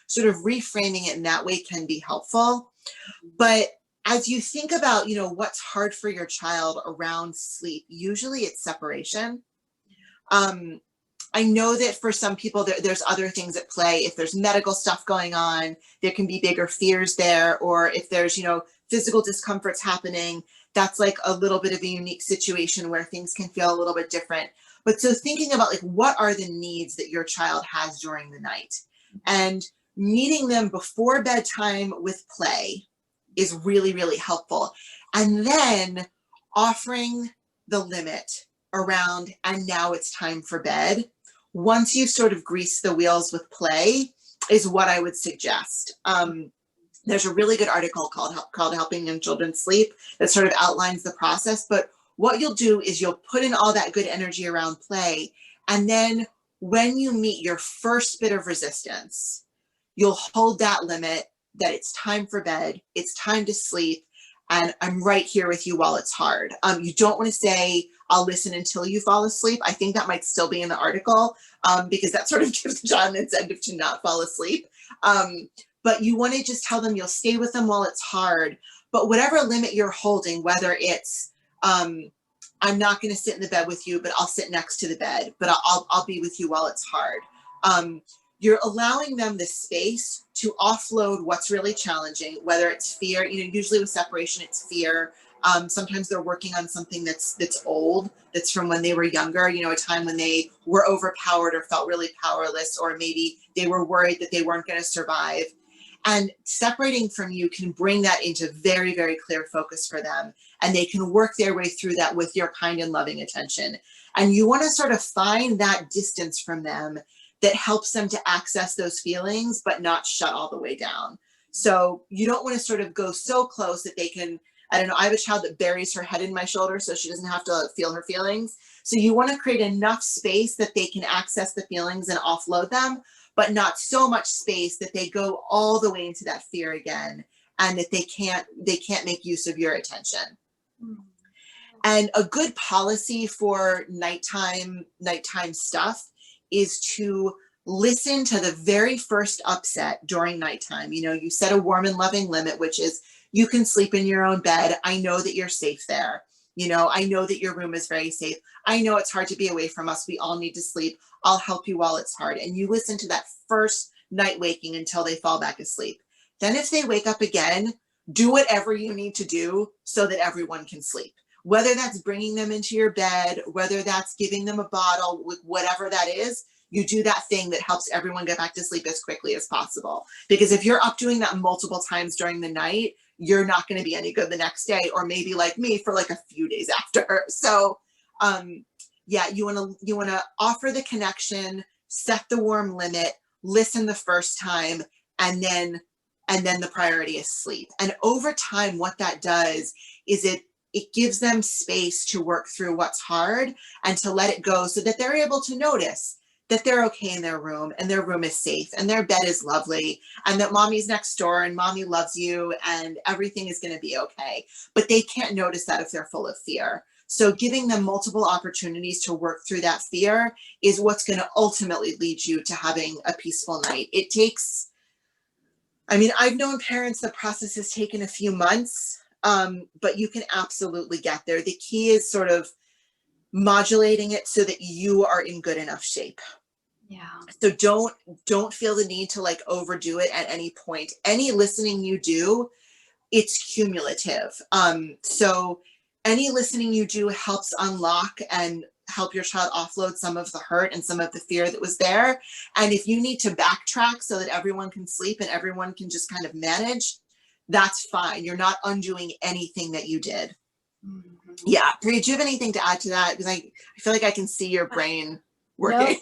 sort of reframing it in that way can be helpful. But as you think about, you know, what's hard for your child around sleep, usually it's separation. I know that for some people there's other things at play. If there's medical stuff going on, there can be bigger fears there, or if there's, you know, physical discomforts happening, that's like a little bit of a unique situation where things can feel a little bit different. But so thinking about like, what are the needs that your child has during the night, and meeting them before bedtime with play is really, really helpful. And then offering the limit around, and now it's time for bed. Once you've sort of greased the wheels with play is what I would suggest. There's a really good article called Helping Young Children Sleep that sort of outlines the process. But what you'll do is you'll put in all that good energy around play. And then when you meet your first bit of resistance, you'll hold that limit that it's time for bed, it's time to sleep, and I'm right here with you while it's hard. You don't want to say, I'll listen until you fall asleep. I think that might still be in the article, because that sort of gives the child an incentive to not fall asleep. But you want to just tell them you'll stay with them while it's hard. But whatever limit you're holding, whether it's, I'm not going to sit in the bed with you, but I'll sit next to the bed, but I'll be with you while it's hard. You're allowing them the space to offload what's really challenging, whether it's fear, you know, usually with separation, it's fear. Sometimes they're working on something that's old, that's from when they were younger, you know, a time when they were overpowered or felt really powerless, or maybe they were worried that they weren't going to survive. And separating from you can bring that into very, very clear focus for them. And they can work their way through that with your kind and loving attention. And you want to sort of find that distance from them that helps them to access those feelings, but not shut all the way down. So you don't want to sort of go so close that they can, I don't know, I have a child that buries her head in my shoulder so she doesn't have to feel her feelings. So you want to create enough space that they can access the feelings and offload them, but not so much space that they go all the way into that fear again, and that they can't make use of your attention. And a good policy for nighttime stuff is to listen to the very first upset during nighttime. You know, you set a warm and loving limit, which is, you can sleep in your own bed. I know that you're safe there. You know, I know that your room is very safe. I know it's hard to be away from us. We all need to sleep. I'll help you while it's hard. And you listen to that first night waking until they fall back asleep. Then if they wake up again, do whatever you need to do so that everyone can sleep. Whether that's bringing them into your bed, whether that's giving them a bottle, with whatever that is, you do that thing that helps everyone get back to sleep as quickly as possible. Because if you're up doing that multiple times during the night, you're not going to be any good the next day, or maybe like me for like a few days after. So yeah, you want to offer the connection, set the warm limit, listen the first time, and then the priority is sleep. And over time, what that does is it gives them space to work through what's hard and to let it go, so that they're able to notice that they're okay in their room, and their room is safe, and their bed is lovely, and that mommy's next door and mommy loves you and everything is going to be okay. But they can't notice that if they're full of fear. So giving them multiple opportunities to work through that fear is what's going to ultimately lead you to having a peaceful night. It takes, I mean, I've known parents, the process has taken a few months, but you can absolutely get there. The key is sort of modulating it so that you are in good enough shape. Yeah. So don't feel the need to like overdo it at any point. Any listening you do, it's cumulative. So any listening you do helps unlock and help your child offload some of the hurt and some of the fear that was there. And if you need to backtrack so that everyone can sleep and everyone can just kind of manage, that's fine. You're not undoing anything that you did. Mhm. Yeah. Priya, do you have anything to add to that? Because I feel like I can see your brain working.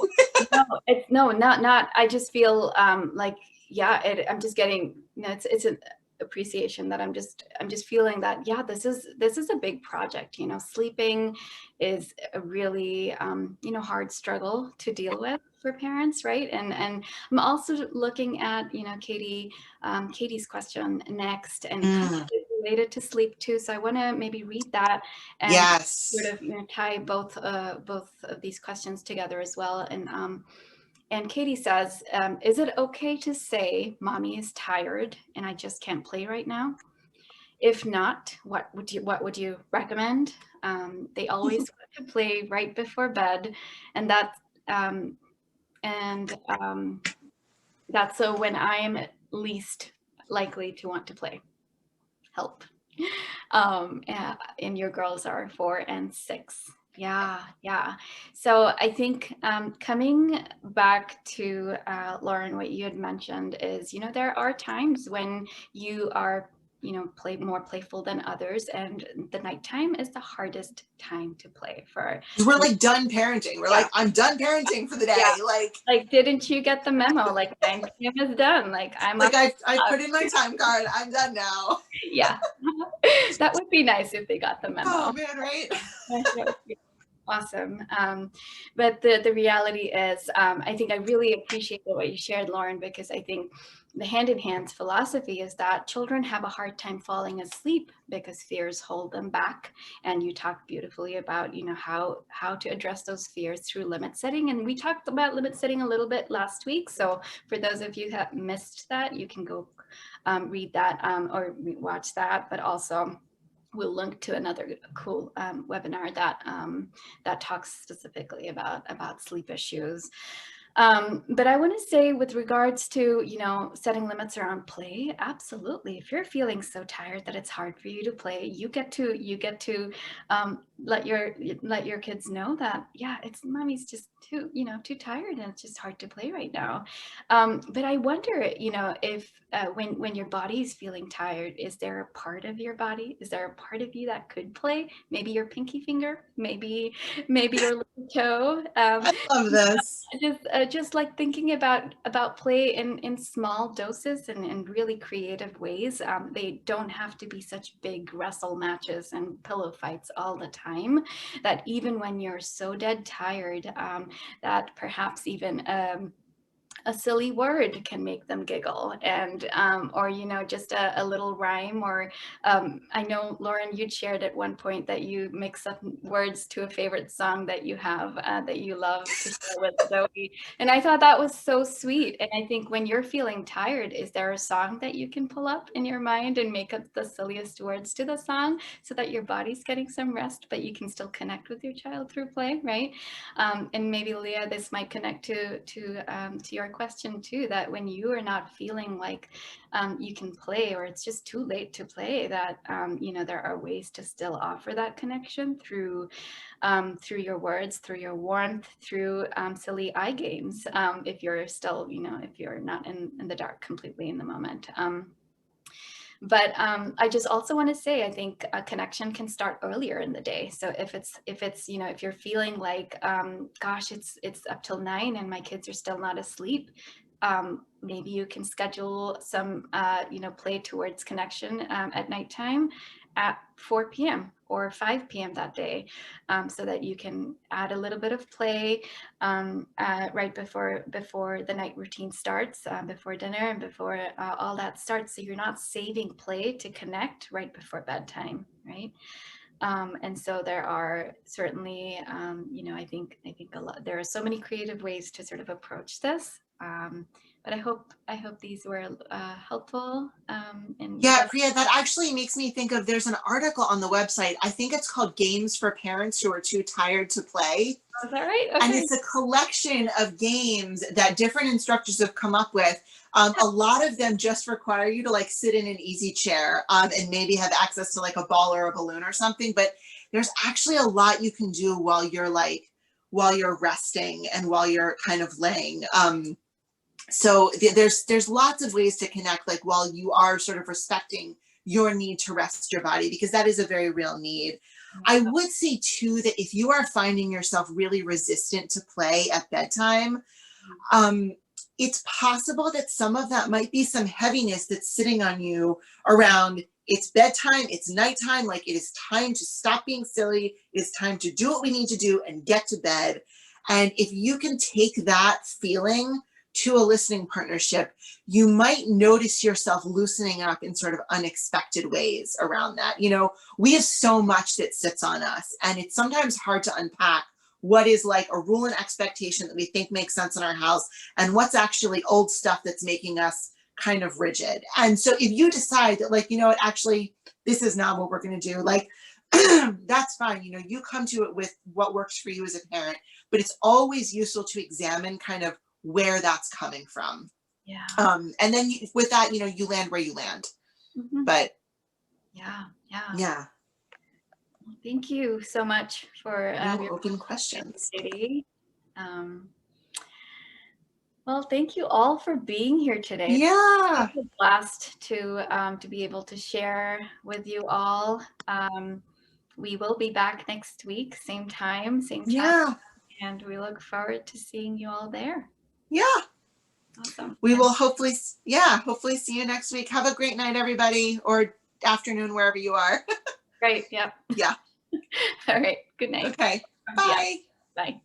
No, it's not. I just feel like, yeah, I'm just getting, it's an appreciation that I'm just feeling that, yeah, this is a big project. Sleeping is a really hard struggle to deal with for parents, right? And I'm also looking at Katie's question next, and kind of related to sleep too. So I want to maybe read that and Yes. sort of tie both of these questions together as well. And Katie says, is it okay to say mommy is tired and I just can't play right now? If not, what would you recommend? They always want to play right before bed, and that's so when I am least likely to want to play. Help. And your girls are 4 and 6. Yeah, yeah. So I think coming back to Lauren, what you had mentioned is, there are times when you are, play more playful than others, and the nighttime is the hardest time to play for. We're like done parenting. We're Yeah. like, I'm done parenting for the day. Yeah. Like, Didn't you get the memo? Like 9 p.m. is done. Like I'm like up. I put in my time card. I'm done now. Yeah. That would be nice if they got the Oh memo. man, right? Awesome. But the reality is, I think I really appreciate what you shared, Lauren, because I think the hand in hands philosophy is that children have a hard time falling asleep because fears hold them back. And you talked beautifully about, how to address those fears through limit setting. And we talked about limit setting a little bit last week. So for those of you that missed that, you can go read that or watch that, but also we'll link to another cool webinar that talks specifically about sleep issues. But I want to say, with regards to setting limits around play, absolutely. If you're feeling so tired that it's hard for you to play, you get to let your kids know that, yeah, it's mommy's just too tired and it's just hard to play right now. But I wonder, if when your body is feeling tired, is there a part of your body, is there a part of you that could play? Maybe your pinky finger, maybe your little toe. I love this. Just like thinking about play in small doses and in really creative ways. They don't have to be such big wrestle matches and pillow fights all the time. That even when you're so dead tired, that perhaps even a silly word can make them giggle, and or just a little rhyme, or I know, Lauren, you'd shared at one point that you mix up words to a favorite song that you have that you love to share with Zoe, and I thought that was so sweet. And I think when you're feeling tired, is there a song that you can pull up in your mind and make up the silliest words to the song so that your body's getting some rest, but you can still connect with your child through play, right? And maybe, Leah, this might connect to your question too, that when you are not feeling like you can play, or it's just too late to play, that there are ways to still offer that connection through your words, through your warmth, through silly eye games, if you're still, if you're not in the dark completely in the moment. But I just also want to say, I think a connection can start earlier in the day. So if it's if you're feeling like, gosh, it's up till 9 and my kids are still not asleep, maybe you can schedule some play towards connection at nighttime at 4 p.m. or 5 p.m. that day, so that you can add a little bit of play right before the night routine starts, before dinner and before all that starts. So you're not saving play to connect right before bedtime, right? And so there are certainly, I think a lot, there are so many creative ways to sort of approach this. But I hope these were helpful. And Yeah, Priya, that actually makes me think of, there's an article on the website. I think it's called Games for Parents Who Are Too Tired to Play. is that right? And Okay. it's a collection of games that different instructors have come up with. A lot of them just require you to like sit in an easy chair and maybe have access to like a ball or a balloon or something. But there's actually a lot you can do while you're resting and while you're kind of laying. So there's lots of ways to connect, like while you are sort of respecting your need to rest your body, because that is a very real need. I would say too that if you are finding yourself really resistant to play at bedtime, it's possible that some of that might be some heaviness that's sitting on you around it's bedtime, it's nighttime, like it is time to stop being silly, it's time to do what we need to do and get to bed. And if you can take that feeling to a listening partnership, you might notice yourself loosening up in sort of unexpected ways around that. You know, we have so much that sits on us, and it's sometimes hard to unpack what is like a rule and expectation that we think makes sense in our house and what's actually old stuff that's making us kind of rigid. And so if you decide that, like, you know what, actually, this is not what we're going to do, like, that's fine. You know, you come to it with what works for you as a parent, but it's always useful to examine kind of where that's coming from. Yeah. And then with that, you know, you land where you land. But yeah. Yeah. Thank you so much for your open questions. Well, thank you all for being here today. Yeah. It's a blast to be able to share with you all. We will be back next week, same time, same channel, and we look forward to seeing you all there. Yeah. Awesome. We will hopefully see you next week. Have a great night, everybody, or afternoon, wherever you are. Great. Yep. Yeah. All right. Good night. Okay. Bye. Yeah. Bye.